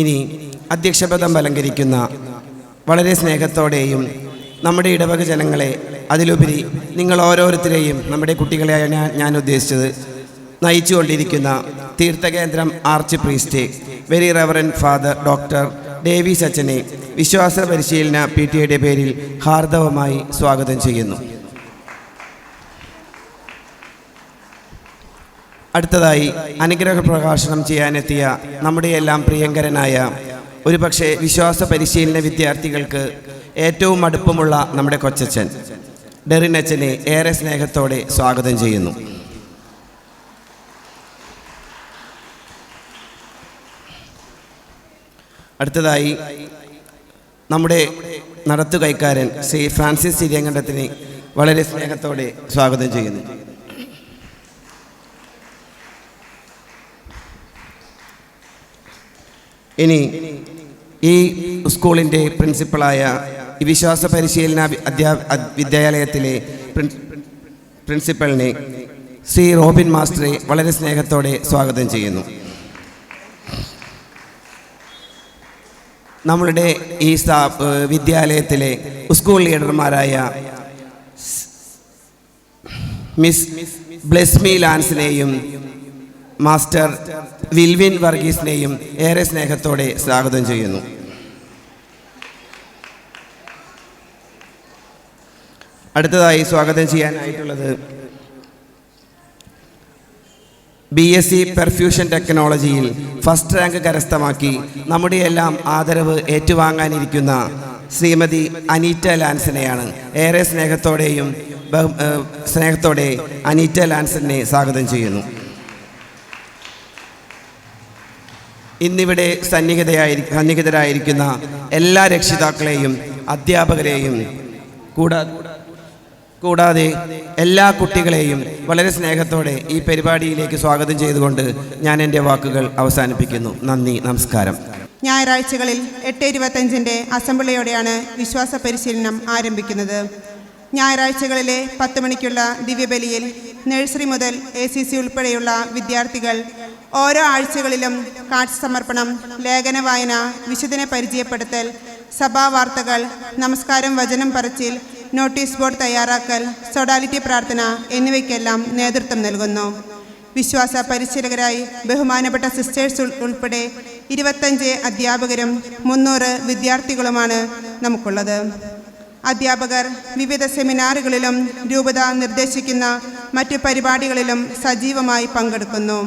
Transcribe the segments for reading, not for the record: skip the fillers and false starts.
ഇനി അധ്യക്ഷപദം അലങ്കരിക്കുന്ന വളരെ സ്നേഹത്തോടെയും നമ്മുടെ ഇടവക ജനങ്ങളെ, അതിലുപരി നിങ്ങൾ ഓരോരുത്തരെയും, നമ്മുടെ കുട്ടികളെയാണ് ഞാൻ ഉദ്ദേശിച്ചത്, നയിച്ചുകൊണ്ടിരിക്കുന്ന തീർത്ഥകേന്ദ്രം arch priest very reverend father doctor Davis അച്ഛനെ വിശ്വാസ പരിശീലന PTA പേരിൽ ഹാർദവമായി സ്വാഗതം ചെയ്യുന്നു. അടുത്തതായി അനുഗ്രഹ പ്രഭാഷണം ചെയ്യാനെത്തിയ നമ്മുടെ എല്ലാം പ്രിയങ്കരനായ, ഒരുപക്ഷെ വിശ്വാസ പരിശീലന വിദ്യാർത്ഥികൾക്ക് ഏറ്റവും അടുപ്പമുള്ള നമ്മുടെ കൊച്ചച്ഛൻ ഡെറിൻ അച്ഛനെ ഏറെ സ്നേഹത്തോടെ സ്വാഗതം ചെയ്യുന്നു. അടുത്തതായി നമ്മുടെ നടത്തുകൈക്കാരൻ ശ്രീ ഫ്രാൻസിസ് ചിരിയങ്കണ്ടത്തിനെ വളരെ സ്നേഹത്തോടെ സ്വാഗതം ചെയ്യുന്നു. ഇനി ഈ സ്കൂളിൻ്റെ പ്രിൻസിപ്പളായ ഈ വിശ്വാസ പരിശീലന വിദ്യാലയത്തിലെ പ്രിൻസിപ്പലിനെ ശ്രീ റോബിൻ മാസ്റ്ററെ വളരെ സ്നേഹത്തോടെ സ്വാഗതം ചെയ്യുന്നു. നമ്മളുടെ ഈ വിദ്യാലയത്തിലെ സ്കൂൾ ലീഡർമാരായ മിസ് ബ്ലെസ്മി ലാൻസിനെയും മാസ്റ്റർ വിൽവിൻ വർഗീസിനെയും ഏറെ സ്നേഹത്തോടെ സ്വാഗതം ചെയ്യുന്നു. അടുത്തതായി സ്വാഗതം ചെയ്യാനായിട്ടുള്ളത് BSc പെർഫ്യൂഷൻ ടെക്നോളജിയിൽ ഫസ്റ്റ് റാങ്ക് കരസ്ഥമാക്കി നമ്മുടെ എല്ലാം ആദരവ് ഏറ്റുവാങ്ങാനിരിക്കുന്ന ശ്രീമതി അനീറ്റ ലാൻസിനെയാണ്. ഏറെ സ്നേഹത്തോടെ അനീറ്റ ലാൻസിനെ സ്വാഗതം ചെയ്യുന്നു. ഇന്നിവിടെ സന്നിഹിതരായിരിക്കുന്ന എല്ലാ രക്ഷിതാക്കളെയും അധ്യാപകരെയും കൂടാതെ എല്ലാ കുട്ടികളെയും വളരെ സ്നേഹത്തോടെ ഈ പരിപാടിയിലേക്ക് സ്വാഗതം ചെയ്തുകൊണ്ട് ഞാൻ എൻ്റെ വാക്കുകൾ അവസാനിപ്പിക്കുന്നു. നന്ദി, നമസ്കാരം. ഞായറാഴ്ചകളിൽ 8:25 അസംബ്ലിയോടെയാണ് വിശ്വാസ പരിശീലനം ആരംഭിക്കുന്നത്. ഞായറാഴ്ചകളിലെ 10 മണിക്കുള്ള ദിവ്യബലിയിൽ നഴ്സറി മുതൽ ACC ഉൾപ്പെടെയുള്ള വിദ്യാർത്ഥികൾ ഓരോ ആഴ്ചകളിലും കാഴ്ച സമർപ്പണം, ലേഖന വായന, വിശുദ്ധനെ പരിചയപ്പെടുത്തൽ, സഭാവാർത്തകൾ, നമസ്കാരം, വചനം പറച്ചിൽ, നോട്ടീസ് ബോർഡ് തയ്യാറാക്കൽ, സോഡാലിറ്റി പ്രാർത്ഥന എന്നിവയ്ക്കെല്ലാം നേതൃത്വം നൽകുന്നു. വിശ്വാസ പരിശീലകരായി ബഹുമാനപ്പെട്ട സിസ്റ്റേഴ്സ് ഉൾപ്പെടെ 25 അധ്യാപകരും 300 വിദ്യാർത്ഥികളുമാണ് നമുക്കുള്ളത്. അധ്യാപകർ വിവിധ സെമിനാറുകളിലും രൂപത നിർദ്ദേശിക്കുന്ന മറ്റു പരിപാടികളിലും സജീവമായി പങ്കെടുക്കുന്നു.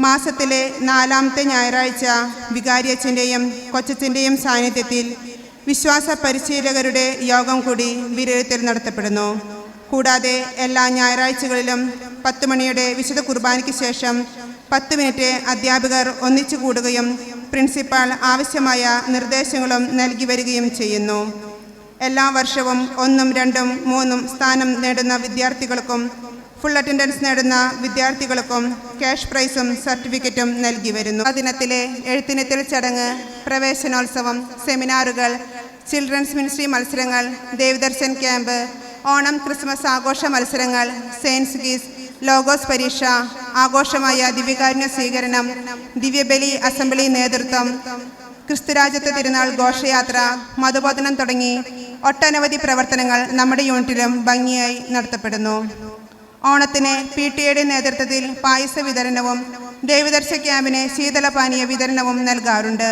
മാസത്തിലെ 4ാമത്തെ ഞായറാഴ്ച വികാരിയച്ഛൻ്റെയും കൊച്ചച്ഛൻ്റെയും സാന്നിധ്യത്തിൽ വിശ്വാസ പരിശീലകരുടെ യോഗം കൂടി വിലയിരുത്തൽ നടത്തപ്പെടുന്നു. കൂടാതെ എല്ലാ ഞായറാഴ്ചകളിലും 10 മണിയുടെ വിശുദ്ധ കുർബാനയ്ക്ക് ശേഷം 10 മിനിറ്റ് അധ്യാപകർ ഒന്നിച്ചു കൂടുകയും പ്രിൻസിപ്പാൾ ആവശ്യമായ നിർദ്ദേശങ്ങളും നൽകി വരികയും ചെയ്യുന്നു. എല്ലാ വർഷവും 1, 2, 3 സ്ഥാനം നേടുന്ന വിദ്യാർത്ഥികൾക്കും ഫുൾ അറ്റൻഡൻസ് നേടുന്ന വിദ്യാർത്ഥികൾക്കും ക്യാഷ് പ്രൈസും സർട്ടിഫിക്കറ്റും നൽകി വരുന്നു. ആ ദിനത്തിലെ എഴുത്തിനിത്തൽ ചടങ്ങ്, പ്രവേശനോത്സവം, സെമിനാറുകൾ, ചിൽഡ്രൻസ് മിനിസ്ട്രി മത്സരങ്ങൾ, ദേവദർശൻ ക്യാമ്പ്, ഓണം ക്രിസ്മസ് ആഘോഷ മത്സരങ്ങൾ, സയൻസ് ക്വിസ്, ലോഗോസ് പരീക്ഷ, ആഘോഷമായ ദിവ്യകാരുണ്യ സ്വീകരണം, ദിവ്യബലി അസംബ്ലി നേതൃത്വം, ക്രിസ്തുരാജ്യത്വ തിരുനാൾ ഘോഷയാത്ര, മതബോധനം തുടങ്ങി ഒട്ടനവധി പ്രവർത്തനങ്ങൾ നമ്മുടെ യൂണിറ്റിലും ഭംഗിയായി നടത്തപ്പെടുന്നു. ഓണത്തിന് PTA നേതൃത്വത്തിൽ പായസ വിതരണവും ദേവദർശ ക്യാമ്പിന് ശീതളപാനീയ വിതരണവും നൽകാറുണ്ട്.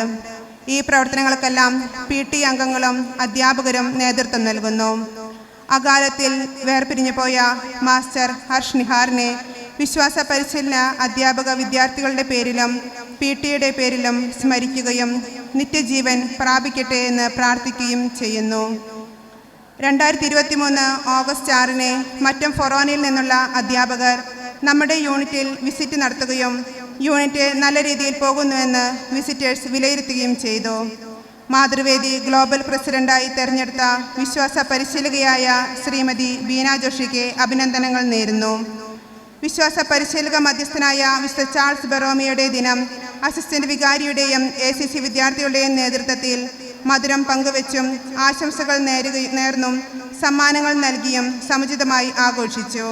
ഈ പ്രവർത്തനങ്ങൾക്കെല്ലാം PT അംഗങ്ങളും അധ്യാപകരും നേതൃത്വം നൽകുന്നു. അകാലത്തിൽ വേർപിരിഞ്ഞു പോയ മാസ്റ്റർ ഹർഷ് നിഹാറിനെ വിശ്വാസ പരിശീലന അധ്യാപക വിദ്യാർത്ഥികളുടെ പേരിലും PTA പേരിലും സ്മരിക്കുകയും നിത്യജീവൻ പ്രാപിക്കട്ടെ എന്ന് പ്രാർത്ഥിക്കുകയും ചെയ്യുന്നു. 2023 ഓഗസ്റ്റ് 6 മറ്റം ഫൊറോനയിൽ നിന്നുള്ള അധ്യാപകർ നമ്മുടെ യൂണിറ്റിൽ വിസിറ്റ് നടത്തുകയും യൂണിറ്റ് നല്ല രീതിയിൽ പോകുന്നുവെന്ന് വിസിറ്റേഴ്സ് വിലയിരുത്തുകയും ചെയ്തു. മാതൃവേദി ഗ്ലോബൽ പ്രസിഡന്റായി തെരഞ്ഞെടുത്ത വിശ്വാസ പരിശീലകയായ ശ്രീമതി ബീന ജോഷിക്ക് അഭിനന്ദനങ്ങൾ നേരുന്നു. വിശ്വാസ പരിശീലക മധ്യസ്ഥനായ മിസ്റ്റർ ചാൾസ് ബെറോമിയുടെ ദിനം അസിസ്റ്റന്റ് വികാരിയുടെയും ACC വിദ്യാർത്ഥികളുടെയും നേതൃത്വത്തിൽ മധുരം പങ്കുവച്ചും ആശംസകൾ നേർന്നും സമ്മാനങ്ങൾ നൽകിയും സമുചിതമായി ആഘോഷിച്ചു.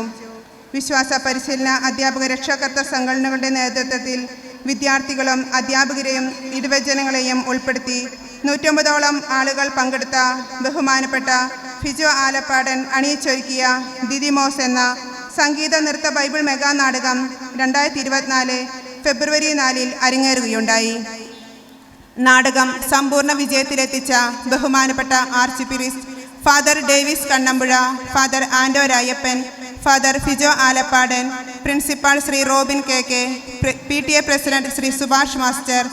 വിശ്വാസ പരിശീലന അധ്യാപക രക്ഷാകർതൃ സംഘടനകളുടെ നേതൃത്വത്തിൽ വിദ്യാർത്ഥികളും അധ്യാപകരെയും ഇടവജനങ്ങളെയും ഉൾപ്പെടുത്തി 150ഓളം ആളുകൾ പങ്കെടുത്ത ബഹുമാനപ്പെട്ട ഫിജോ ആലപ്പാടൻ അണിയിച്ചൊരുക്കിയ ദിദിമോസ് എന്ന സംഗീത നൃത്ത ബൈബിൾ മെഗാ നാടകം 2024 ഫെബ്രുവരി 4 അരങ്ങേറുകയുണ്ടായി. നാടകം സമ്പൂർണ്ണ വിജയത്തിലെത്തിച്ച ബഹുമാനപ്പെട്ട arch priest father Davis Kannampuzha, father Ando Rayappan, father Fijo Alappadan, principal Shri Robin KK, PTA president Shri Subhash master,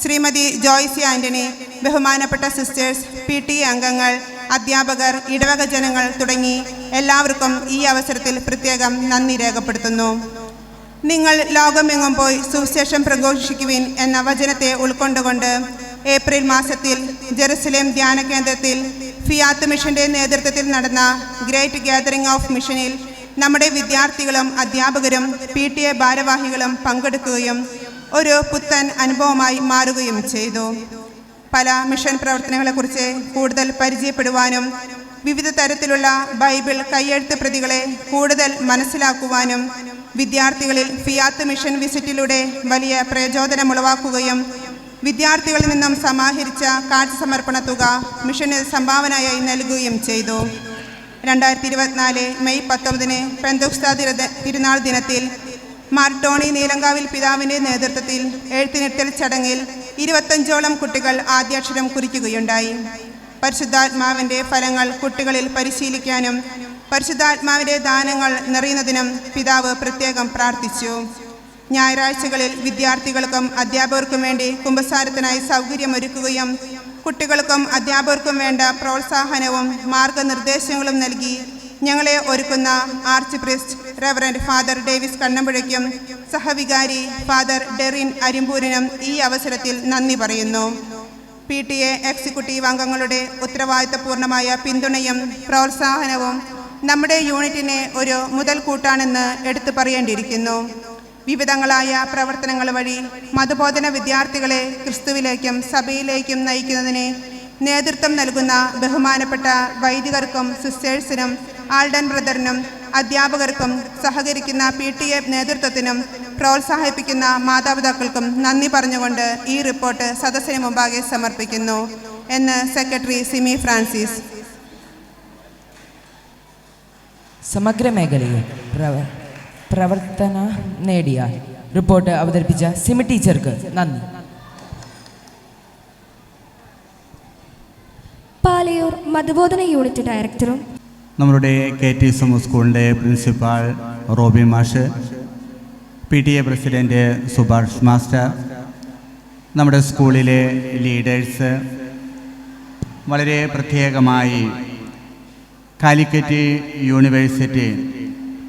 Shrimati Joicy Antony, ബഹുമാനപ്പെട്ട സിസ്റ്റേഴ്സ്, PTA അംഗങ്ങൾ, അധ്യാപകർ, ഇടവക ജനങ്ങൾ തുടങ്ങി എല്ലാവർക്കും ഈ അവസരത്തിൽ പ്രത്യേകം നന്ദി രേഖപ്പെടുത്തുന്നു. നിങ്ങൾ ലോകമെങ്ങും പോയി സുവിശേഷം പ്രഘോഷിക്കുവിൻ എന്ന വചനത്തെ ഉൾക്കൊണ്ടുകൊണ്ട് ഏപ്രിൽ മാസത്തിൽ ജെറുസലേം ധ്യാന കേന്ദ്രത്തിൽ ഫിയാത്ത് മിഷന്റെ നേതൃത്വത്തിൽ നടന്ന ഗ്രേറ്റ് ഗ്യാതറിംഗ് ഓഫ് മിഷനിൽ നമ്മുടെ വിദ്യാർത്ഥികളും അധ്യാപകരും PTA ഭാരവാഹികളും പങ്കെടുക്കുകയും ഒരു പുത്തൻ അനുഭവമായി മാറുകയും ചെയ്തു. പല മിഷൻ പ്രവർത്തനങ്ങളെക്കുറിച്ച് കൂടുതൽ പരിചയപ്പെടുവാനും വിവിധ തരത്തിലുള്ള ബൈബിൾ കയ്യെഴുത്ത് പ്രതികളെ കൂടുതൽ മനസ്സിലാക്കുവാനും വിദ്യാർത്ഥികളിൽ ഫിയാത്ത് മിഷൻ വിസിറ്റിലൂടെ വലിയ പ്രചോദനമുളവാക്കുകയും വിദ്യാർത്ഥികളിൽ നിന്നും സമാഹരിച്ച കാഴ്ച സമർപ്പണ തുക മിഷന് സംഭാവനയായി നൽകുകയും ചെയ്തു. 2024 മെയ് 19 പെന്തോക്സ്ത തിരുനാൾ ദിനത്തിൽ മാർ ടോണി നീലങ്കാവിൽ പിതാവിൻ്റെ നേതൃത്വത്തിൽ എഴുത്തിനിട്ടൽ ചടങ്ങിൽ 25ഓളം കുട്ടികൾ ആദ്യാക്ഷരം കുറിക്കുകയുണ്ടായി. പരിശുദ്ധാത്മാവിൻ്റെ ഫലങ്ങൾ കുട്ടികളിൽ പരിശീലിക്കാനും പരിശുദ്ധാത്മാവിൻ്റെ ദാനങ്ങൾ നിറയുന്നതിനും പിതാവ് പ്രത്യേകം പ്രാർത്ഥിച്ചു. ഞായറാഴ്ചകളിൽ വിദ്യാർത്ഥികൾക്കും അധ്യാപകർക്കും വേണ്ടി കുമ്പസാരത്തിനായി സൗകര്യമൊരുക്കുകയും കുട്ടികൾക്കും അധ്യാപകർക്കും വേണ്ട പ്രോത്സാഹനവും മാർഗനിർദ്ദേശങ്ങളും നൽകി ഞങ്ങളെ ഒരുക്കുന്ന arch priest reverend father Davis കണ്ണമ്പുഴയ്ക്കും സഹവികാരി ഫാദർ ഡെറിൻ അരിമ്പൂരിനും ഈ അവസരത്തിൽ നന്ദി പറയുന്നു. PTA എക്സിക്യൂട്ടീവ് അംഗങ്ങളുടെ ഉത്തരവാദിത്തപൂർണമായ പിന്തുണയും പ്രോത്സാഹനവും നമ്മുടെ യൂണിറ്റിനെ ഒരു മുതൽക്കൂട്ടാണെന്ന് എടുത്തു പറയേണ്ടിയിരിക്കുന്നു. വിവിധങ്ങളായ പ്രവർത്തനങ്ങൾ വഴി മതബോധന വിദ്യാർത്ഥികളെ ക്രിസ്തുവിലേക്കും സഭയിലേക്കും നയിക്കുന്നതിന് നേതൃത്വം നൽകുന്ന ബഹുമാനപ്പെട്ട വൈദികർക്കും സിസ്റ്റേഴ്സിനും ആൾഡൻ ബ്രദറിനും അധ്യാപകർക്കും സഹകരിക്കുന്ന PTA നേതൃത്വത്തിനും പ്രോത്സാഹിപ്പിക്കുന്ന മാതാപിതാക്കൾക്കും നന്ദി പറഞ്ഞുകൊണ്ട് ഈ റിപ്പോർട്ട് സദസ്സിന് മുമ്പാകെ സമർപ്പിക്കുന്നു എന്ന് സെക്രട്ടറി സിമി ഫ്രാൻസിസ്. സമഗ്ര മേഖലയിൽ പ്രവർത്തന നേടിയ റിപ്പോർട്ട് അവതരിപ്പിച്ച സിമി ടീച്ചർക്ക് നന്ദി. പാലയൂർ മതബോധന യൂണിറ്റ് ഡയറക്ടറും നമ്മളുടെ KTSM സ്കൂളിൻ്റെ പ്രിൻസിപ്പാൾ റോബി മാഷ്, PTA പ്രസിഡൻറ്റ് സുഭാഷ് മാസ്റ്റർ, നമ്മുടെ സ്കൂളിലെ ലീഡേഴ്സ്, വളരെ പ്രത്യേകമായി കാലിക്കറ്റ് യൂണിവേഴ്സിറ്റി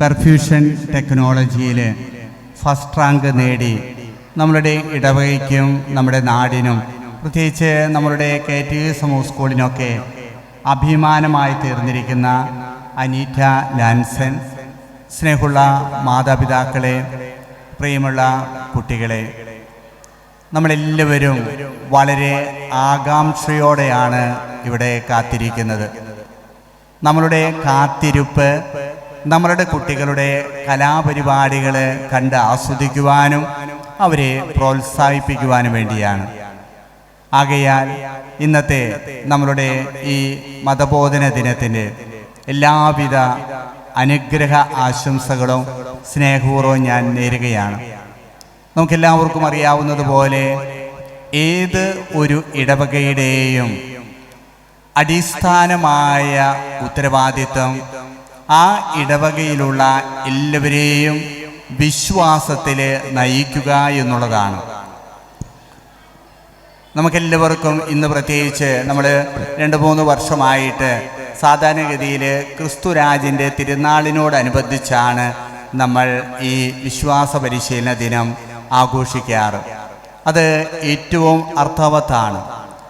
പെർഫ്യൂഷൻ ടെക്നോളജിയിൽ ഫസ്റ്റ് റാങ്ക് നേടി നമ്മളുടെ ഇടവകയ്ക്കും നമ്മുടെ നാടിനും പ്രത്യേകിച്ച് നമ്മളുടെ KTSM സ്കൂളിനൊക്കെ അഭിമാനമായി തീർന്നിരിക്കുന്ന അനീറ്റ ലാൻസൻ, സ്നേഹമുള്ള മാതാപിതാക്കളെ, പ്രിയമുള്ള കുട്ടികളെ, നമ്മളെല്ലാവരും വളരെ ആകാംക്ഷയോടെയാണ് ഇവിടെ കാത്തിരിക്കുന്നത്. നമ്മളുടെ കാത്തിരിപ്പ് നമ്മളുടെ കുട്ടികളുടെ കലാപരിപാടികൾ കണ്ട് ആസ്വദിക്കുവാനും അവരെ പ്രോത്സാഹിപ്പിക്കുവാനും വേണ്ടിയാണ്. ആകയാൽ ഇന്നത്തെ നമ്മളുടെ ഈ മതബോധന ദിനത്തിൻ്റെ എല്ലാവിധ അനുഗ്രഹ ആശംസകളും സ്നേഹപൂർവ്വം ഞാൻ നേരുകയാണ്. നമുക്കെല്ലാവർക്കും അറിയാവുന്നതുപോലെ ഏത് ഒരു ഇടവകയുടെയും അടിസ്ഥാനമായ ഉത്തരവാദിത്വം ആ ഇടവകയിലുള്ള എല്ലാവരെയും വിശ്വാസത്തിൽ നയിക്കുക എന്നുള്ളതാണ്. നമുക്കെല്ലാവർക്കും ഇന്ന് പ്രത്യേകിച്ച് നമ്മൾ 2-3 വർഷമായിട്ട് സാധാരണഗതിയിൽ ക്രിസ്തുരാജിൻ്റെ തിരുനാളിനോടനുബന്ധിച്ചാണ് നമ്മൾ ഈ വിശ്വാസ പരിശീലന ദിനം ആഘോഷിക്കാറ്. അത് ഏറ്റവും അർത്ഥവത്താണ്.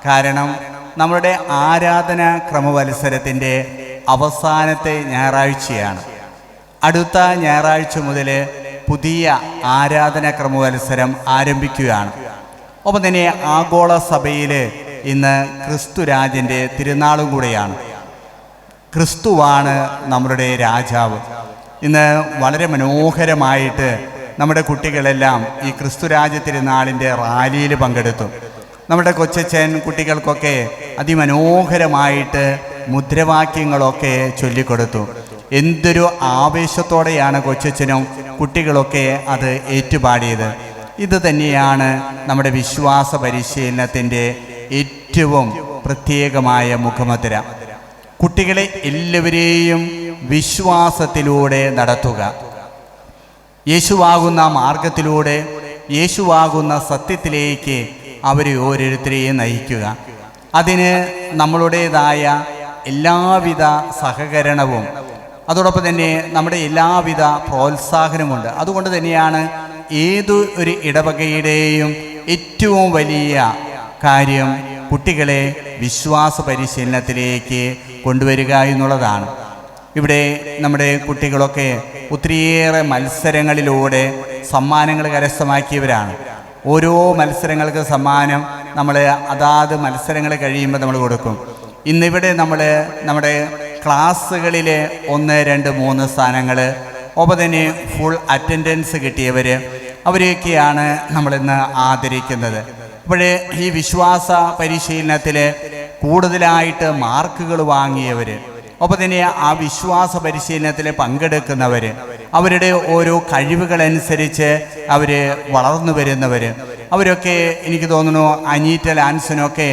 കാരണം നമ്മുടെ ആരാധന ക്രമവത്സരത്തിൻ്റെ അവസാനത്തെ ഞായറാഴ്ചയാണ്. അടുത്ത ഞായറാഴ്ച മുതൽ പുതിയ ആരാധന ക്രമവത്സരം ആരംഭിക്കുകയാണ്. ഒപ്പം തന്നെ ആഗോള സഭയിൽ ഇന്ന് ക്രിസ്തുരാജിൻ്റെ തിരുനാളും കൂടെയാണ്. ക്രിസ്തുവാണ് നമ്മളുടെ രാജാവ്. ഇന്ന് വളരെ മനോഹരമായിട്ട് നമ്മുടെ കുട്ടികളെല്ലാം ഈ ക്രിസ്തുരാജ തിരുനാളിൻ്റെ റാലിയിൽ പങ്കെടുത്തു. നമ്മുടെ കൊച്ചച്ഛൻ കുട്ടികൾക്കൊക്കെ അതിമനോഹരമായിട്ട് മുദ്രാവാക്യങ്ങളൊക്കെ ചൊല്ലിക്കൊടുത്തു. എന്തൊരു ആവേശത്തോടെയാണ് കൊച്ചച്ഛനും കുട്ടികളൊക്കെ അത് ഏറ്റുപാടിയത്. ഇത് തന്നെയാണ് നമ്മുടെ വിശ്വാസ പരിശീലനത്തിൻ്റെ ഏറ്റവും പ്രത്യേകമായ മുഖമുദ്ര. കുട്ടികളെ എല്ലാവരെയും വിശ്വാസത്തിലൂടെ നടത്തുക, യേശുവാകുന്ന മാർഗത്തിലൂടെ, യേശുവാകുന്ന സത്യത്തിലേക്ക് അവരെ ഓരോരുത്തരെയും നയിക്കുക. അതിന് നമ്മളുടേതായ എല്ലാവിധ സഹകരണവും അതോടൊപ്പം തന്നെ നമ്മുടെ എല്ലാവിധ പ്രോത്സാഹനമുണ്ട്. അതുകൊണ്ട് തന്നെയാണ് ഏതു ഒരു ഇടവകയുടെയും ഏറ്റവും വലിയ കാര്യം കുട്ടികളെ വിശ്വാസ പരിശീലനത്തിലേക്ക് കൊണ്ടുവരിക എന്നുള്ളതാണ്. ഇവിടെ നമ്മുടെ കുട്ടികളൊക്കെ ഒത്തിരിയേറെ മത്സരങ്ങളിലൂടെ സമ്മാനങ്ങൾ കരസ്ഥമാക്കിയവരാണ്. ഓരോ മത്സരങ്ങൾക്ക് സമ്മാനം നമ്മൾ അതാത് മത്സരങ്ങൾ കഴിയുമ്പോൾ നമ്മൾ കൊടുക്കും. ഇന്നിവിടെ നമ്മൾ നമ്മുടെ ക്ലാസ്സുകളിലെ 1, 2, 3 സ്ഥാനങ്ങൾ, ഒപ്പം തന്നെ ഫുൾ അറ്റൻഡൻസ് കിട്ടിയവർ, അവരെയൊക്കെയാണ് നമ്മളിന്ന് ആദരിക്കുന്നത്. അപ്പോൾ ഈ വിശ്വാസ പരിശീലനത്തിൽ കൂടുതലായിട്ട് മാർക്കുകൾ വാങ്ങിയവർ, ഒപ്പം തന്നെ ആ വിശ്വാസ പരിശീലനത്തിൽ പങ്കെടുക്കുന്നവർ, അവരുടെ ഓരോ കഴിവുകളനുസരിച്ച് അവർ വളർന്നു വരുന്നവർ, അവരൊക്കെ എനിക്ക് തോന്നുന്നു അനീറ്റ ലാൻസനൊക്കെ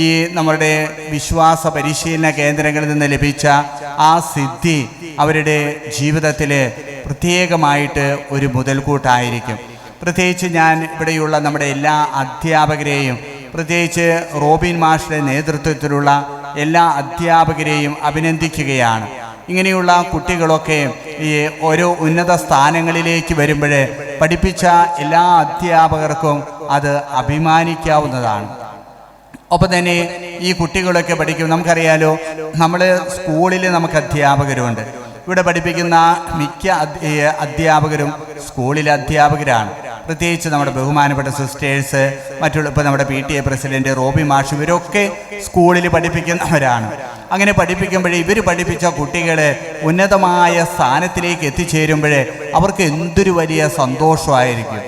ഈ നമ്മുടെ വിശ്വാസ പരിശീലന കേന്ദ്രങ്ങളിൽ നിന്ന് ലഭിച്ച ആ സിദ്ധി അവരുടെ ജീവിതത്തിൽ പ്രത്യേകമായിട്ട് ഒരു മുതൽക്കൂട്ടായിരിക്കും. പ്രത്യേകിച്ച് ഞാൻ ഇവിടെയുള്ള നമ്മുടെ എല്ലാ അധ്യാപകരെയും, പ്രത്യേകിച്ച് റോബിൻ മാഷിൻ്റെ നേതൃത്വത്തിലുള്ള എല്ലാ അധ്യാപകരെയും അഭിനന്ദിക്കുകയാണ്. ഇങ്ങനെയുള്ള കുട്ടികളൊക്കെ ഈ ഓരോ ഉന്നത സ്ഥാനങ്ങളിലേക്ക് വരുമ്പോൾ പഠിപ്പിച്ച എല്ലാ അധ്യാപകർക്കും അത് അഭിമാനിക്കാവുന്നതാണ്. ഒപ്പം തന്നെ ഈ കുട്ടികളൊക്കെ പഠിക്കും. നമുക്കറിയാലോ, നമ്മൾ സ്കൂളിൽ നമുക്ക് അധ്യാപകരുണ്ട്. ഇവിടെ പഠിപ്പിക്കുന്ന മിക്ക അധ്യാപകരും സ്കൂളിലെ അധ്യാപകരാണ്. പ്രത്യേകിച്ച് നമ്മുടെ ബഹുമാനപ്പെട്ട സിസ്റ്റേഴ്സ്, മറ്റുള്ള ഇപ്പോൾ നമ്മുടെ PTA പ്രസിഡന്റ് റോബി മാഷ്, ഇവരൊക്കെ സ്കൂളിൽ പഠിപ്പിക്കുന്നവരാണ്. അങ്ങനെ പഠിപ്പിക്കുമ്പോഴേ ഇവർ പഠിപ്പിച്ച കുട്ടികൾ ഉന്നതമായ സ്ഥാനത്തിലേക്ക് എത്തിച്ചേരുമ്പോൾ അവർക്ക് എന്തൊരു വലിയ സന്തോഷമായിരിക്കും.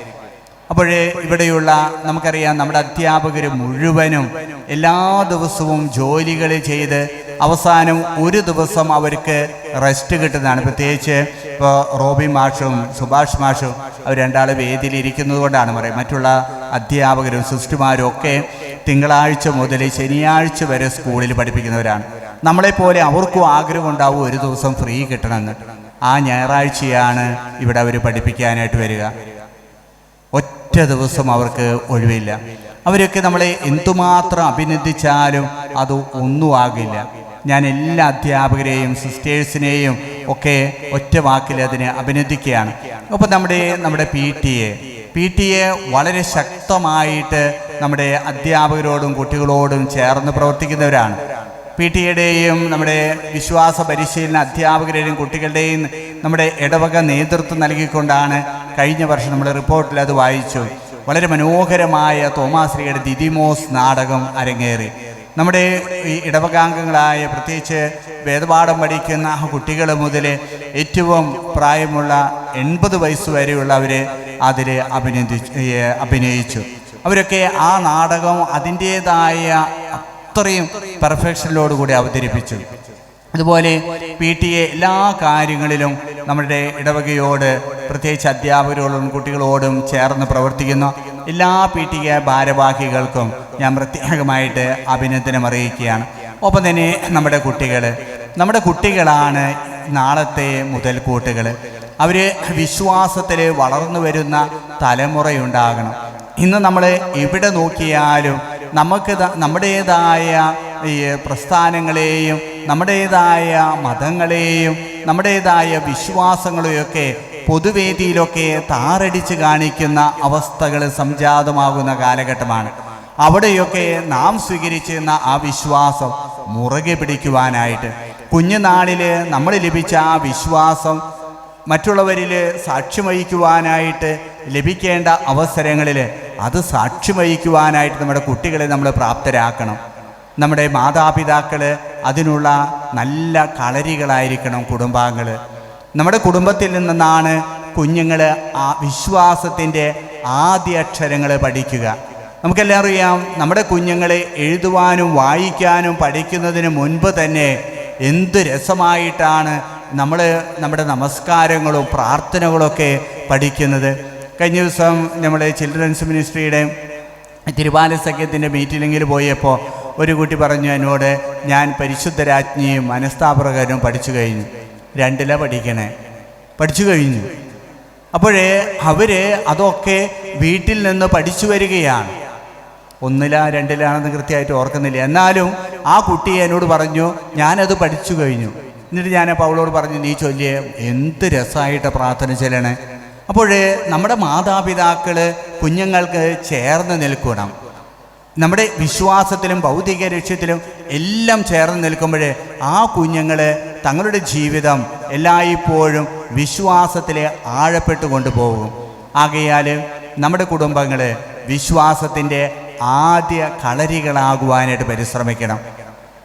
അപ്പോഴേ ഇവിടെയുള്ള നമുക്കറിയാം, നമ്മുടെ അധ്യാപകർ മുഴുവനും എല്ലാ ദിവസവും ജോലികൾ ചെയ്ത് അവസാനം ഒരു ദിവസം അവർക്ക് റെസ്റ്റ് കിട്ടുന്നതാണ്. പ്രത്യേകിച്ച് ഇപ്പോൾ റോബി മാഷും സുഭാഷ് മാഷും അവർ രണ്ടാൾ വേദിയിൽ ഇരിക്കുന്നത് കൊണ്ടാണ് പറയും. മറ്റുള്ള അധ്യാപകരും സിസ്റ്റർമാരും ഒക്കെ തിങ്കളാഴ്ച മുതൽ ശനിയാഴ്ച വരെ സ്കൂളിൽ പഠിപ്പിക്കുന്നവരാണ്. നമ്മളെപ്പോലെ അവർക്കും ആഗ്രഹം ഉണ്ടാവും ഒരു ദിവസം ഫ്രീ കിട്ടണമെന്ന്. ആ ഞായറാഴ്ചയാണ് ഇവിടെ അവർ പഠിപ്പിക്കാനായിട്ട് വരിക. ഒറ്റ ദിവസം അവർക്ക് ഒഴിവില്ല. അവരൊക്കെ നമ്മളെ എന്തുമാത്രം അഭിനന്ദിച്ചാലും അത് ഒന്നും ആകില്ല. ഞാൻ എല്ലാ അധ്യാപകരെയും സിസ്റ്റേഴ്സിനെയും ഒക്കെ ഒറ്റ വാക്കിൽ അതിനെ അഭിനന്ദിക്കുകയാണ്. അപ്പോൾ നമ്മുടെ PTA വളരെ ശക്തമായിട്ട് നമ്മുടെ അധ്യാപകരോടും കുട്ടികളോടും ചേർന്ന് പ്രവർത്തിക്കുന്നവരാണ്. PTA-യുടെയും നമ്മുടെ വിശ്വാസ പരിശീലന അധ്യാപകരുടെയും കുട്ടികളുടെയും നമ്മുടെ ഇടവക നേതൃത്വം നൽകിക്കൊണ്ടാണ് കഴിഞ്ഞ വർഷം നമ്മൾ റിപ്പോർട്ടിൽ അത് വായിച്ചു. വളരെ മനോഹരമായ തോമാശ്രീയുടെ ദിദിമോസ് നാടകം അരങ്ങേറി. നമ്മുടെ ഈ ഇടവകാംഗങ്ങളായ പ്രത്യേകിച്ച് വേദപാഠം പഠിക്കുന്ന കുട്ടികൾ മുതൽ ഏറ്റവും പ്രായമുള്ള 80 വയസ്സ് വരെയുള്ളവർ അതിൽ അഭിനയിച്ചു. അവരൊക്കെ ആ നാടകം അതിൻ്റേതായ അത്രയും പെർഫെക്ഷനിലോടുകൂടി അവതരിപ്പിച്ചു. അതുപോലെ PTA എല്ലാ കാര്യങ്ങളിലും നമ്മുടെ ഇടവകയോട്, പ്രത്യേകിച്ച് അധ്യാപകരോടും കുട്ടികളോടും ചേർന്ന് പ്രവർത്തിക്കുന്ന എല്ലാ PTA ഭാരവാഹികൾക്കും ഞാൻ പ്രത്യേകമായിട്ട് അഭിനന്ദനം അറിയിക്കുകയാണ്. ഒപ്പം തന്നെ നമ്മുടെ കുട്ടികളാണ് നാളത്തെ മുതൽക്കൂട്ടുകൾ. അവർ വിശ്വാസത്തിൽ വളർന്നു വരുന്ന തലമുറയുണ്ടാകണം. ഇന്ന് നമ്മൾ എവിടെ നോക്കിയാലും നമുക്ക് നമ്മുടേതായ ഈ പ്രസ്ഥാനങ്ങളെയും നമ്മുടേതായ മതങ്ങളെയും നമ്മുടേതായ വിശ്വാസങ്ങളെയൊക്കെ പൊതുവേദിയിലൊക്കെ താറടിച്ച് കാണിക്കുന്ന അവസ്ഥകൾ സംജാതമാകുന്ന കാലഘട്ടമാണ്. അവിടെയൊക്കെ നാം സ്വീകരിച്ചിരുന്ന ആ വിശ്വാസം മുറുകെ പിടിക്കുവാനായിട്ട്, കുഞ്ഞുനാളിൽ നമ്മൾ ലഭിച്ച ആ വിശ്വാസം മറ്റുള്ളവരിൽ സാക്ഷ്യം വഹിക്കുവാനായിട്ട് ലഭിക്കേണ്ട അവസരങ്ങളിൽ അത് സാക്ഷ്യം വഹിക്കുവാനായിട്ട് നമ്മുടെ കുട്ടികളെ നമ്മൾ പ്രാപ്തരാക്കണം. നമ്മുടെ മാതാപിതാക്കൾ അതിനുള്ള നല്ല കളരികളായിരിക്കണം. കുടുംബാംഗങ്ങൾ, നമ്മുടെ കുടുംബത്തിൽ നിന്നാണ് കുഞ്ഞുങ്ങൾ ആ വിശ്വാസത്തിൻ്റെ ആദ്യ അക്ഷരങ്ങൾ പഠിക്കുക. നമുക്കെല്ലാം അറിയാം, നമ്മുടെ കുഞ്ഞുങ്ങളെ എഴുതുവാനും വായിക്കാനും പഠിക്കുന്നതിന് മുൻപ് തന്നെ എന്ത് രസമായിട്ടാണ് നമ്മുടെ നമസ്കാരങ്ങളും പ്രാർത്ഥനകളൊക്കെ പഠിക്കുന്നത്. കഴിഞ്ഞ ദിവസം നമ്മുടെ ചിൽഡ്രൻസ് മിനിസ്ട്രിയുടെ തിരുവാല സഖ്യത്തിൻ്റെ മീറ്റിങ്ങിൽ പോയപ്പോൾ ഒരു കുട്ടി പറഞ്ഞു എന്നോട്, ഞാൻ പരിശുദ്ധരാജ്ഞിയും മനസ്താപകരും പഠിച്ചു കഴിഞ്ഞു. 2ല പഠിച്ചു കഴിഞ്ഞു. അപ്പോഴേ അവർ അതൊക്കെ വീട്ടിൽ നിന്ന് പഠിച്ചു വരികയാണ്. 1ല 2ലാണെന്ന് കൃത്യമായിട്ട് ഓർക്കുന്നില്ല. എന്നാലും ആ കുട്ടി എന്നോട് പറഞ്ഞു, ഞാനത് പഠിച്ചു കഴിഞ്ഞു. എന്നിട്ട് ഞാൻ പൗലോട് പറഞ്ഞു, നീ ചൊല്ലിയേ എന്ത് രസമായിട്ട് പ്രാർത്ഥന ചെല്ലണേ. അപ്പോഴേ നമ്മുടെ മാതാപിതാക്കൾ കുഞ്ഞുങ്ങൾക്ക് ചേർന്ന് നിൽക്കണം. നമ്മുടെ വിശ്വാസത്തിലും ഭൗതിക ലക്ഷ്യത്തിലും എല്ലാം ചേർന്ന് നിൽക്കുമ്പോഴേ ആ കുഞ്ഞുങ്ങൾ തങ്ങളുടെ ജീവിതം എല്ലായ്പ്പോഴും വിശ്വാസത്തിൽ ആഴപ്പെട്ടു കൊണ്ടുപോകും. ആകയാൽ നമ്മുടെ കുടുംബങ്ങൾ വിശ്വാസത്തിൻ്റെ ആദ്യ കളരികളാകുവാനായിട്ട് പരിശ്രമിക്കണം.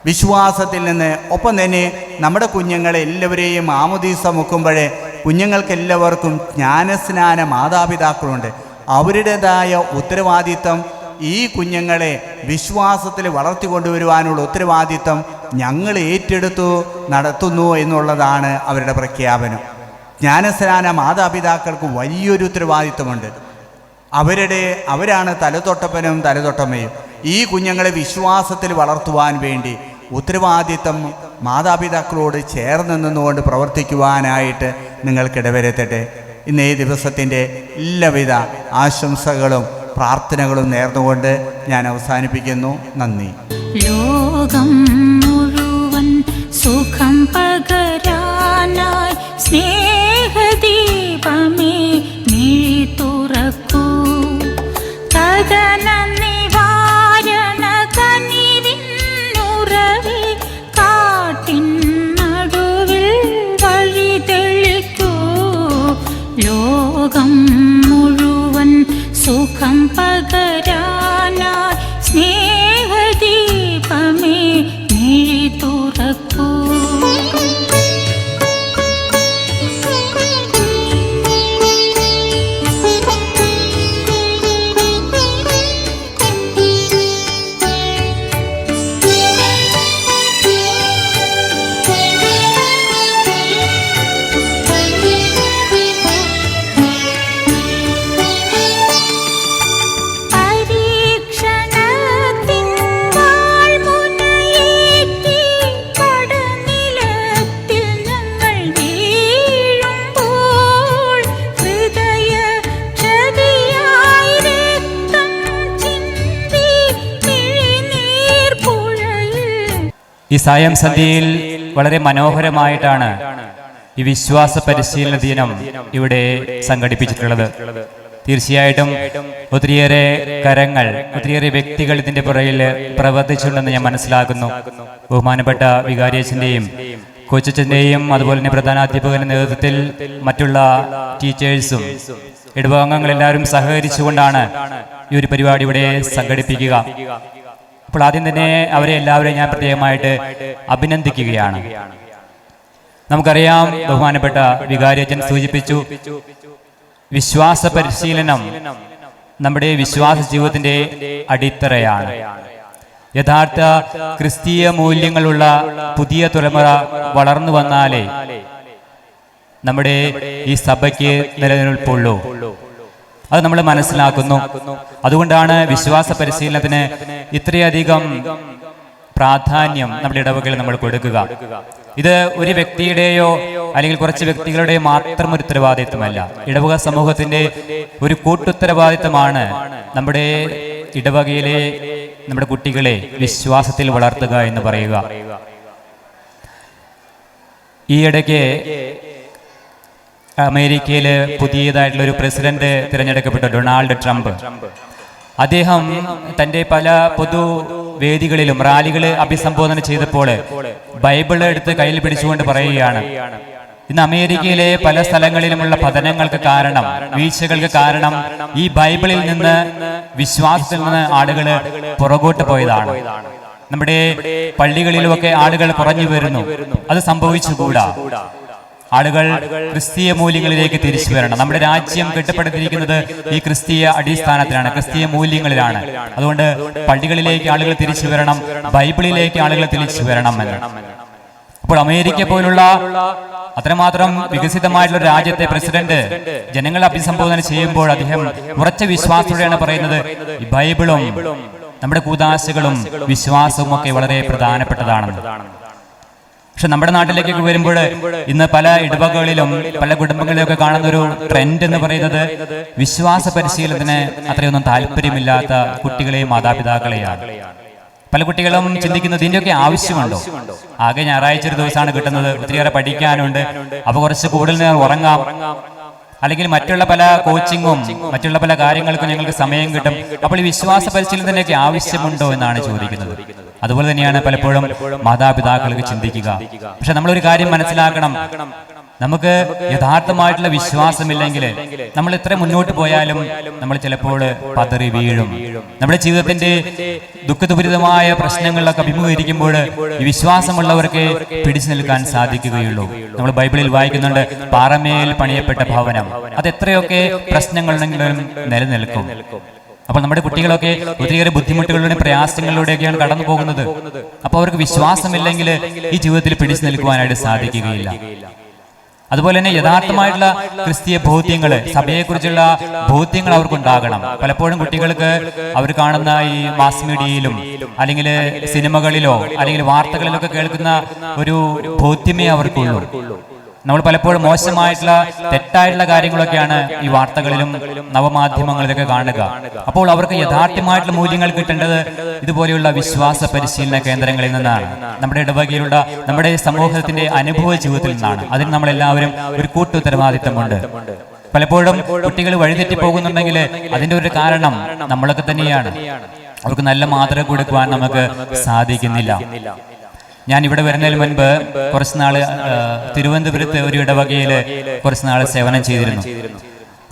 വിശ്വാസത്തിൽ നിന്ന് ഒപ്പം തന്നെ നമ്മുടെ കുഞ്ഞുങ്ങളെല്ലാവരെയും മാമോദീസ മുക്കുമ്പോഴേ കുഞ്ഞുങ്ങൾക്കെല്ലാവർക്കും ജ്ഞാനസ്നാന മാതാപിതാക്കളുണ്ട്. അവരുടേതായ ഉത്തരവാദിത്തം ഈ കുഞ്ഞുങ്ങളെ വിശ്വാസത്തിൽ വളർത്തിക്കൊണ്ടുവരുവാനുള്ള ഉത്തരവാദിത്തം ഞങ്ങൾ ഏറ്റെടുത്തു നടത്തുന്നു എന്നുള്ളതാണ് അവരുടെ പ്രഖ്യാപനം. ജ്ഞാനസ്നാന മാതാപിതാക്കൾക്ക് വലിയൊരു ഉത്തരവാദിത്തമുണ്ട്. അവരാണ് തലതൊട്ടപ്പനും തലതൊട്ടമ്മയും. ഈ കുഞ്ഞുങ്ങളെ വിശ്വാസത്തിൽ വളർത്തുവാൻ വേണ്ടി ഉത്തരവാദിത്തം മാതാപിതാക്കളോട് ചേർന്ന് നിന്നുകൊണ്ട് പ്രവർത്തിക്കുവാനായിട്ട് നിങ്ങൾക്കിടവരുത്തട്ടെ. ഇന്ന് ഈ ദിവസത്തിൻ്റെ എല്ലാവിധ ആശംസകളും പ്രാർത്ഥനകളും നേർന്നുകൊണ്ട് ഞാൻ അവസാനിപ്പിക്കുന്നു. നന്ദി. ലോകം മുഴുവൻ സുഖം പകരാനായി സ്നേഹദീപമേ മിഴി തുറക്കൂ. കഥന നിവാരണ കനിവിന്നുറവേ കാട്ടിൻ നടുവിൽ വഴി തെളിക്കൂ. ലോകം മുഴുവൻ സുഖം പകരാനായി സ്നേഹദീപമേ മിഴി തുറക്കൂ. ഈ സായം സന്ധ്യയിൽ വളരെ മനോഹരമായിട്ടാണ് ഈ വിശ്വാസ പരിശീലന ദിനം ഇവിടെ സംഘടിപ്പിച്ചിട്ടുള്ളത്. തീർച്ചയായിട്ടും ഒത്തിരിയേറെ കരങ്ങൾ, ഒത്തിരിയേറെ വ്യക്തികൾ ഇതിന്റെ പുറകിൽ പ്രവർത്തിച്ചിട്ടുണ്ടെന്ന് ഞാൻ മനസ്സിലാക്കുന്നു. ബഹുമാനപ്പെട്ട വികാരിയച്ഛൻ്റെയും കൊച്ചച്ഛൻ്റെയും അതുപോലെ തന്നെ പ്രധാനാധ്യാപകന്റെ നേതൃത്വത്തിൽ മറ്റുള്ള ടീച്ചേഴ്സും ഇടവകങ്ങളെല്ലാവരും സഹകരിച്ചുകൊണ്ടാണ് ഈ ഒരു പരിപാടി ഇവിടെ സംഘടിപ്പിക്കുക. അപ്പോൾ ആദ്യം തന്നെ അവരെ എല്ലാവരെയും ഞാൻ പ്രത്യേകമായിട്ട് അഭിനന്ദിക്കുകയാണ്. നമുക്കറിയാം, ബഹുമാനപ്പെട്ട വികാരിയച്ഛൻ സൂചിപ്പിച്ചു, വിശ്വാസ പരിശീലനം നമ്മുടെ വിശ്വാസ ജീവിതത്തിന്റെ അടിത്തറയാണ്. യഥാർത്ഥ ക്രിസ്തീയ മൂല്യങ്ങളുള്ള പുതിയ തലമുറ വളർന്നു വന്നാലേ നമ്മുടെ ഈ സഭയ്ക്ക് നിലനിൽപ്പുള്ളൂ. അത് നമ്മൾ മനസ്സിലാക്കുന്നു. അതുകൊണ്ടാണ് വിശ്വാസ പരിശീലനത്തിന് ഇത്രയധികം പ്രാധാന്യം നമ്മുടെ ഇടവകയിൽ നമ്മൾ കൊടുക്കുക. ഇത് ഒരു വ്യക്തിയുടെയോ അല്ലെങ്കിൽ കുറച്ച് വ്യക്തികളുടെയോ മാത്രം ഒരു ഉത്തരവാദിത്വമല്ല. ഇടവക സമൂഹത്തിന്റെ ഒരു കൂട്ടുത്തരവാദിത്വമാണ് നമ്മുടെ ഇടവകയിലെ നമ്മുടെ കുട്ടികളെ വിശ്വാസത്തിൽ വളർത്തുക എന്ന് പറയുക. ഈയിടയ്ക്ക് അമേരിക്കയിൽ പുതിയതായിട്ടുള്ള ഒരു പ്രസിഡന്റ് തിരഞ്ഞെടുക്കപ്പെട്ട ഡൊണാൾഡ് ട്രംപ്, അദ്ദേഹം തൻ്റെ പല പൊതുവേദികളിലും റാലികൾ അഭിസംബോധന ചെയ്തപ്പോൾ ബൈബിൾ എടുത്ത് കയ്യിൽ പിടിച്ചുകൊണ്ട് പറയുകയാണ്, ഇന്ന് അമേരിക്കയിലെ പല സ്ഥലങ്ങളിലുമുള്ള പതനങ്ങൾക്ക് കാരണം, വീഴ്ചകൾക്ക് കാരണം ഈ ബൈബിളിൽ നിന്ന്, വിശ്വാസത്തിൽ നിന്ന് ആളുകൾ പുറകോട്ട് പോയതാണ്. നമ്മുടെ പള്ളികളിലുമൊക്കെ ആളുകൾ കുറഞ്ഞു വരുന്നു. അത് സംഭവിച്ചുകൂടാ. ആളുകൾ ക്രിസ്തീയ മൂല്യങ്ങളിലേക്ക് തിരിച്ചു വരണം. നമ്മുടെ രാജ്യം കെട്ടിപ്പടുത്തിരിക്കുന്നത് ഈ ക്രിസ്തീയ അടിസ്ഥാനത്തിലാണ്, ക്രിസ്തീയ മൂല്യങ്ങളിലാണ്. അതുകൊണ്ട് പള്ളികളിലേക്ക് ആളുകൾ തിരിച്ചു വരണം, ബൈബിളിലേക്ക് ആളുകൾ തിരിച്ചു വരണം എന്ന്. അപ്പോൾ അമേരിക്ക പോലുള്ള അത്രമാത്രം വികസിതമായിട്ടുള്ള രാജ്യത്തെ പ്രസിഡന്റ് ജനങ്ങളെ അഭിസംബോധന ചെയ്യുമ്പോൾ അദ്ദേഹം ഉറച്ച വിശ്വാസത്തോടെയാണ് പറയുന്നത്, ഈ ബൈബിളും നമ്മുടെ കൂദാശകളും വിശ്വാസവും ഒക്കെ വളരെ പ്രധാനപ്പെട്ടതാണെന്ന്. പക്ഷെ നമ്മുടെ നാട്ടിലേക്കൊക്കെ വരുമ്പോൾ ഇന്ന് പല ഇടവകകളിലും പല കുടുംബങ്ങളിലൊക്കെ കാണുന്ന ഒരു ട്രെൻഡ് എന്ന് പറയുന്നത് വിശ്വാസ പരിശീലനത്തിന് അത്രയൊന്നും താല്പര്യമില്ലാത്ത കുട്ടികളെയും മാതാപിതാക്കളെയാണ്. പല കുട്ടികളും ചിന്തിക്കുന്നത് ഇതിൻ്റെയൊക്കെ ആവശ്യമുണ്ടോ? ആകെ ഞായറാഴ്ച ഒരു ദിവസമാണ് കിട്ടുന്നത്, ഒത്തിരിയേറെ പഠിക്കാനുണ്ട്, അപ്പോൾ കുറച്ച് കൂടുതൽ നേരം ഉറങ്ങാം, അല്ലെങ്കിൽ മറ്റുള്ള പല കോച്ചിങ്ങും മറ്റുള്ള പല കാര്യങ്ങൾക്കും ഞങ്ങൾക്ക് സമയം കിട്ടും. അപ്പോൾ ഈ വിശ്വാസ പരിശീലനത്തിൻ്റെയൊക്കെ ആവശ്യമുണ്ടോ എന്നാണ് ചോദിക്കുന്നത്. അതുപോലെ തന്നെയാണ് പലപ്പോഴും മാതാപിതാക്കൾക്ക് ചിന്തിക്കുക. പക്ഷെ നമ്മളൊരു കാര്യം മനസ്സിലാക്കണം, നമുക്ക് യഥാർത്ഥമായിട്ടുള്ള വിശ്വാസമില്ലെങ്കിൽ നമ്മൾ എത്ര മുന്നോട്ട് പോയാലും നമ്മൾ ചിലപ്പോൾ പതറി വീഴും. നമ്മുടെ ജീവിതത്തിന്റെ ദുഃഖദുരിതമായ പ്രശ്നങ്ങളിലൊക്കെ അഭിമുഖീകരിക്കുമ്പോൾ ഈ വിശ്വാസമുള്ളവർക്ക് പിടിച്ചു നിൽക്കാൻ സാധിക്കുകയുള്ളൂ. നമ്മൾ ബൈബിളിൽ വായിക്കുന്നുണ്ട്, പാറമേൽ പണിയപ്പെട്ട ഭവനം, അത് എത്രയൊക്കെ പ്രശ്നങ്ങളുണ്ടെങ്കിലും നിലനിൽക്കും. അപ്പോൾ നമ്മുടെ കുട്ടികളൊക്കെ ഒത്തിരിയേറെ ബുദ്ധിമുട്ടുകളുടെയും പ്രയാസങ്ങളിലൂടെയൊക്കെയാണ് കടന്നു പോകുന്നത്. അപ്പോൾ അവർക്ക് വിശ്വാസമില്ലെങ്കിൽ ഈ ജീവിതത്തിൽ പിടിച്ചു നിൽക്കുവാനായിട്ട് സാധിക്കുകയില്ല. അതുപോലെ തന്നെ യഥാർത്ഥമായിട്ടുള്ള ക്രിസ്തീയ ബോധ്യങ്ങൾ, സഭയെക്കുറിച്ചുള്ള ബോധ്യങ്ങൾ അവർക്കുണ്ടാകണം. പലപ്പോഴും കുട്ടികൾക്ക് അവർ കാണുന്ന ഈ മാസ് മീഡിയയിലും അല്ലെങ്കിൽ സിനിമകളിലോ അല്ലെങ്കിൽ വാർത്തകളിലൊക്കെ കേൾക്കുന്ന ഒരു ബോധ്യമേ അവർക്കുള്ളൂ. നമ്മൾ പലപ്പോഴും മോശമായിട്ടുള്ള തെറ്റായിട്ടുള്ള കാര്യങ്ങളൊക്കെയാണ് ഈ വാർത്തകളിലും നവമാധ്യമങ്ങളിലൊക്കെ കാണുക. അപ്പോൾ അവർക്ക് യഥാർത്ഥമായിട്ടുള്ള മൂല്യങ്ങൾ കിട്ടേണ്ടത് ഇതുപോലെയുള്ള വിശ്വാസ പരിശീലന കേന്ദ്രങ്ങളിൽ നിന്നാണ്, നമ്മുടെ ഇടവകയിലുള്ള നമ്മുടെ സമൂഹത്തിന്റെ അനുഭവ ജീവിതത്തിൽ നിന്നാണ്. അതിന് നമ്മളെല്ലാവരും ഒരു കൂട്ടുത്തരവാദിത്തമുണ്ട്. പലപ്പോഴും കുട്ടികൾ വഴിതെറ്റി പോകുന്നുണ്ടെങ്കിൽ അതിൻ്റെ ഒരു കാരണം നമ്മളൊക്കെ തന്നെയാണ്. അവർക്ക് നല്ല മാതൃക കൊടുക്കുവാൻ നമുക്ക് സാധിക്കുന്നില്ല. ഞാൻ ഇവിടെ വരുന്നതിന് മുൻപ് കുറച്ച് നാള് തിരുവനന്തപുരത്ത് ഒരു ഇടവകയിൽ കുറച്ച് നാൾ സേവനം ചെയ്തിരുന്നു.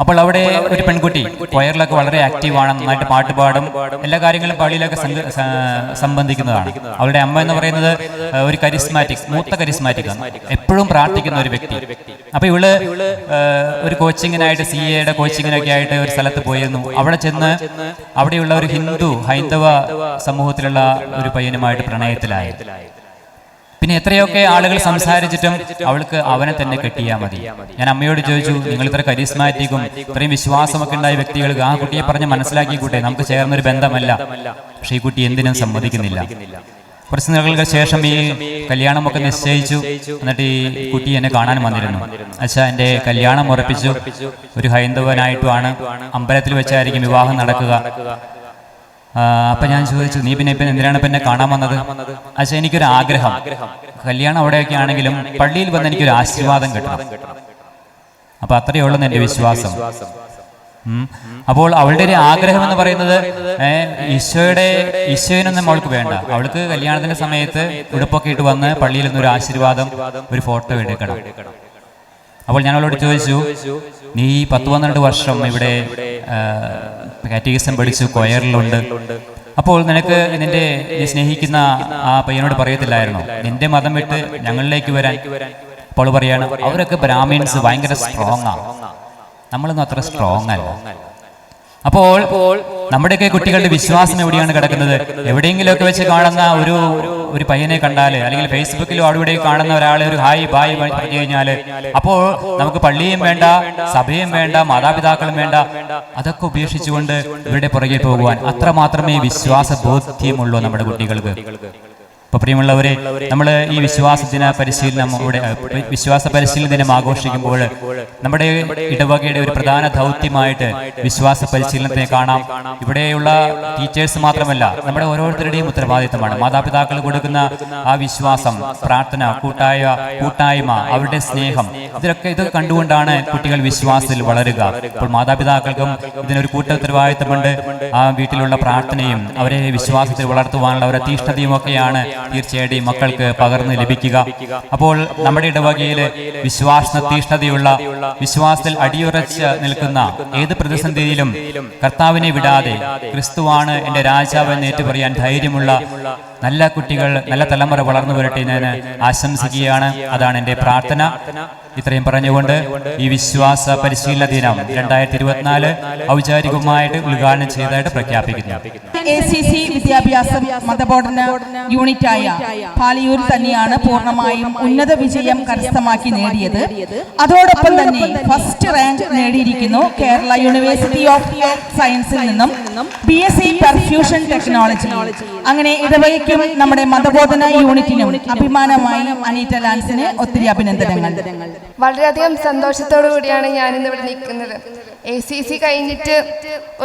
അപ്പോൾ അവിടെ ഒരു പെൺകുട്ടി കൊയറിലൊക്കെ വളരെ ആക്റ്റീവാണ്, നന്നായിട്ട് പാട്ട് പാടും, എല്ലാ കാര്യങ്ങളും പള്ളിയിലൊക്കെ സംബന്ധിക്കുന്നതാണ്. അവളുടെ അമ്മ എന്ന് പറയുന്നത് ഒരു മൂത്ത കരിസ്മാറ്റിക് ആണ്, എപ്പോഴും പ്രാർത്ഥിക്കുന്ന ഒരു വ്യക്തി. അപ്പൊ ഇവള് ഒരു കോച്ചിങ്ങിനായിട്ട് CA കോച്ചിങ്ങിനൊക്കെ ആയിട്ട് ഒരു സ്ഥലത്ത് പോയിരുന്നു. അവിടെ ചെന്ന് അവിടെയുള്ള ഒരു ഹൈന്ദവ സമൂഹത്തിലുള്ള ഒരു പയ്യനുമായിട്ട് പ്രണയത്തിലായി. പിന്നെ എത്രയൊക്കെ ആളുകൾ സംസാരിച്ചിട്ടും അവൾക്ക് അവനെ തന്നെ കെട്ടിയാൽ മതി. ഞാൻ അമ്മയോട് ചോദിച്ചു, നിങ്ങൾ ഇത്ര കരിസ്മാറ്റിക്കും ഇത്രയും വിശ്വാസമൊക്കെ ഉണ്ടായ വ്യക്തികൾ ആ കുട്ടിയെ പറഞ്ഞ് മനസ്സിലാക്കിക്കൂട്ടെ, നമുക്ക് ചേർന്നൊരു ബന്ധമല്ല. പക്ഷെ ഈ കുട്ടി എന്തിനും സമ്മതിക്കുന്നില്ല. കുറച്ച് നാളുകൾക്ക് ശേഷം ഈ കല്യാണമൊക്കെ നിശ്ചയിച്ചു. എന്നിട്ട് ഈ കുട്ടി എന്നെ കാണാൻ വന്നിരുന്നു. അച്ഛാ, എൻ്റെ കല്യാണം ഉറപ്പിച്ചു, ഒരു ഹൈന്ദവനായിട്ടുമാണ്, അമ്പലത്തിൽ വെച്ചായിരിക്കും വിവാഹം നടക്കുക. അപ്പൊ ഞാൻ ചോദിച്ചു, നീ പിന്നെ എന്തിനാണ് എന്നെ കാണാൻ വന്നത്? അച്ഛാ, എനിക്കൊരു ആഗ്രഹം, കല്യാണം അവിടെയൊക്കെ ആണെങ്കിലും പള്ളിയിൽ വന്ന് എനിക്കൊരു ആശീർവാദം കിട്ടണം. അപ്പൊ അത്രയേ ഉള്ളൂ എൻ്റെ വിശ്വാസം. അപ്പോൾ അവളുടെ ഒരു ആഗ്രഹം എന്ന് പറയുന്നത് ഈശോയിനൊന്നും അവൾക്ക് വേണ്ട. അവൾക്ക് കല്യാണത്തിന്റെ സമയത്ത് ഉടുപ്പൊക്കെ ഇട്ട് വന്ന് പള്ളിയിൽ നിന്നൊരു ആശീർവാദം, ഒരു ഫോട്ടോ എടുക്കണം. അപ്പോൾ ഞാൻ അവളോട് ചോദിച്ചു, നീ 10-12 വർഷം ഇവിടെ കാറ്റഗിസം പഠിച്ചു, കൊയറിലുണ്ട്. അപ്പോൾ നിനക്ക് നീ സ്നേഹിക്കുന്ന ആ പയ്യനോട് പറയത്തില്ലായിരുന്നോ നിന്റെ മതം വിട്ട് ഞങ്ങളിലേക്ക് വരാൻ? അപ്പോൾ പറയാണ്, അവരൊക്കെ ബ്രാഹ്മിൻസ് ഭയങ്കര സ്ട്രോങ് ആണ്, നമ്മളൊന്നും അത്ര സ്ട്രോങ് അല്ല. അപ്പോൾ നമ്മുടെയൊക്കെ കുട്ടികളുടെ വിശ്വാസം എവിടെയാണ് കിടക്കുന്നത്? എവിടെയെങ്കിലുമൊക്കെ വെച്ച് കാണുന്ന ഒരു പയ്യനെ കണ്ടാൽ, അല്ലെങ്കിൽ ഫേസ്ബുക്കിലോ അവിടെ കാണുന്ന ഒരാളെ ഒരു ഹായ് ബായ് പറഞ്ഞു കഴിഞ്ഞാൽ, അപ്പോൾ നമുക്ക് പള്ളിയും വേണ്ട, സഭയും വേണ്ട, മാതാപിതാക്കളും വേണ്ട, അതൊക്കെ ഉപേക്ഷിച്ചുകൊണ്ട് ഇവരുടെ പുറകെ പോകുവാൻ അത്ര മാത്രമേ വിശ്വാസ ബോധ്യമുള്ളൂ നമ്മുടെ കുട്ടികൾക്ക്. അപ്പോൾ പ്രിയമുള്ളവരെ, നമ്മൾ ഈ വിശ്വാസ പരിശീലന ദിനം ആഘോഷിക്കുമ്പോൾ നമ്മുടെ ഇടവകയുടെ ഒരു പ്രധാന ദൗത്യമായിട്ട് വിശ്വാസ പരിശീലനത്തെ കാണാം. ഇവിടെയുള്ള ടീച്ചേഴ്സ് മാത്രമല്ല, നമ്മുടെ ഓരോരുത്തരുടെയും ഉത്തരവാദിത്തമാണ്. മാതാപിതാക്കൾ കൊടുക്കുന്ന ആ വിശ്വാസം, പ്രാർത്ഥന, കൂട്ടായ്മ, അവരുടെ സ്നേഹം, ഇത് കണ്ടുകൊണ്ടാണ് കുട്ടികൾ വിശ്വാസത്തിൽ വളരുക. അപ്പോൾ മാതാപിതാക്കൾക്കും ഇതിനൊരു ഉത്തരവാദിത്തമുണ്ട്. ആ വീട്ടിലുള്ള പ്രാർത്ഥനയും അവരെ വിശ്വാസത്തിൽ വളർത്തുവാനുള്ള അവരുടെ തീഷ്ണതയും ഒക്കെയാണ് തീർച്ചയായിട്ടും മക്കൾക്ക് പകർന്ന് ലഭിക്കുക. അപ്പോൾ നമ്മുടെ ഇടവകയിൽ വിശ്വാസ തീഷ്ണതയുള്ള, വിശ്വാസത്തിൽ അടിയുറച്ച് നിൽക്കുന്ന, ഏത് പ്രതിസന്ധിയിലും കർത്താവിനെ വിടാതെ ക്രിസ്തുവാണ് എൻ്റെ രാജാവ് എന്ന് ഏറ്റുപറയാൻ ധൈര്യമുള്ള നല്ല കുട്ടികൾ, നല്ല തലമുറ വളർന്നു വരട്ടെ ഞാൻ ആശംസിക്കുകയാണ്. അതാണ് എൻ്റെ പ്രാർത്ഥന. ഇത്രയും പറഞ്ഞുകൊണ്ട് ഈ വിശ്വാസ പരിശീലന ദിനം 2024 ഔപചാരികമായിട്ട് ഉദ്ഘാടനം ചെയ്തതായിട്ട് പ്രഖ്യാപിക്കുന്നു. ACC വിദ്യാഭ്യാസം മതബോധന യൂണിറ്റായ പാലിയൂർ തന്നെയാണ് പൂർണ്ണമായും ഉന്നത വിജയം കരസ്ഥമാക്കി നേടിയത്. അതോടൊപ്പം തന്നെ ഫസ്റ്റ് റാങ്ക് നേടിയിരിക്കുന്നു കേരള യൂണിവേഴ്സിറ്റി ഓഫ് സയൻസിൽ നിന്നും BSc പെർഫ്യൂഷൻ ടെക്നോളജി. അങ്ങനെ ഇടവകയ്ക്കും നമ്മുടെ മതബോധന യൂണിറ്റിനും അഭിമാനമായി അനീറ്റ ലാൻസിന് ഒത്തിരി അഭിനന്ദനങ്ങൾ. വളരെയധികം സന്തോഷത്തോടു കൂടിയാണ് ഞാനിന്ന് ഇവിടെ നിൽക്കുന്നത്. ACC കഴിഞ്ഞിട്ട്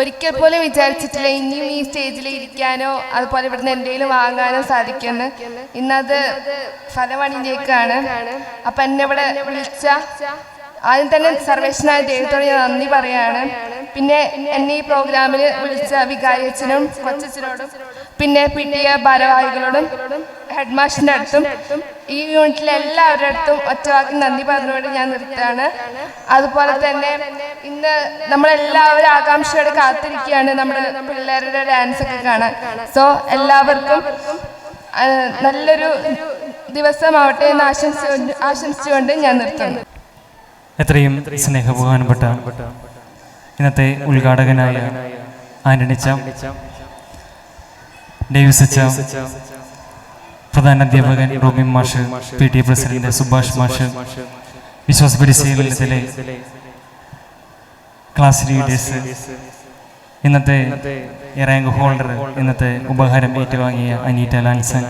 ഒരിക്കൽ പോലും വിചാരിച്ചിട്ടില്ല ഇനിയും ഈ സ്റ്റേജിൽ ഇരിക്കാനോ അതുപോലെ ഇവിടുന്ന് എന്തെങ്കിലും വാങ്ങാനോ സാധിക്കുമെന്ന്. ഇന്നത് ഫലമണിഞ്ഞേക്കാണ്. അപ്പം എന്നെ ഇവിടെ വിളിച്ച ആദ്യം തന്നെ സർവേശ്വരനായ ദൈവത്തോട് ഞാൻ നന്ദി പറയാണ്. പിന്നെ എന്നെ ഈ പ്രോഗ്രാമിൽ വിളിച്ച വികാരി അച്ഛനും കൊച്ചച്ഛനോടും പിന്നെ PTA ഭാരവാഹികളോടും ഹെഡ് മാസ്റ്ററിൻ്റെ അടുത്തും ഈ യൂണിറ്റിലെ എല്ലാവരുടെ അടുത്തും ഒറ്റവാക്കി നന്ദി പറഞ്ഞുകൊണ്ട് ഞാൻ നിർത്തുകയാണ്. അതുപോലെ തന്നെ ഇന്ന് നമ്മളെല്ലാവരും ആകാംക്ഷയോടെ കാത്തിരിക്കുകയാണ് നമ്മുടെ പിള്ളേരുടെ ഡാൻസൊക്കെ കാണാൻ. സോ എല്ലാവർക്കും നല്ലൊരു ദിവസമാവട്ടെ എന്ന് ആശംസിച്ചുകൊണ്ട് ഞാൻ നിർത്തുന്നു. എത്രയും സ്നേഹബഹുമാനപ്പെട്ട ഇന്നത്തെ ഉദ്ഘാടകനായ ആന്റണി ചാം, ഡേവിസ് അച്ഛ, പ്രധാന അധ്യാപകൻ റോബിൻ മാഷ്, PTA പ്രസിഡന്റ് സുഭാഷ് മാഷ്, വിശ്വാസ പരിശീലനത്തിലെ ക്ലാസ് ലീഡേഴ്സ്, ഇന്നത്തെ റാങ്ക് ഹോൾഡർ, ഇന്നത്തെ ഉപഹാരം ഏറ്റുവാങ്ങിയ അനീറ്റ ലാൻസൺ,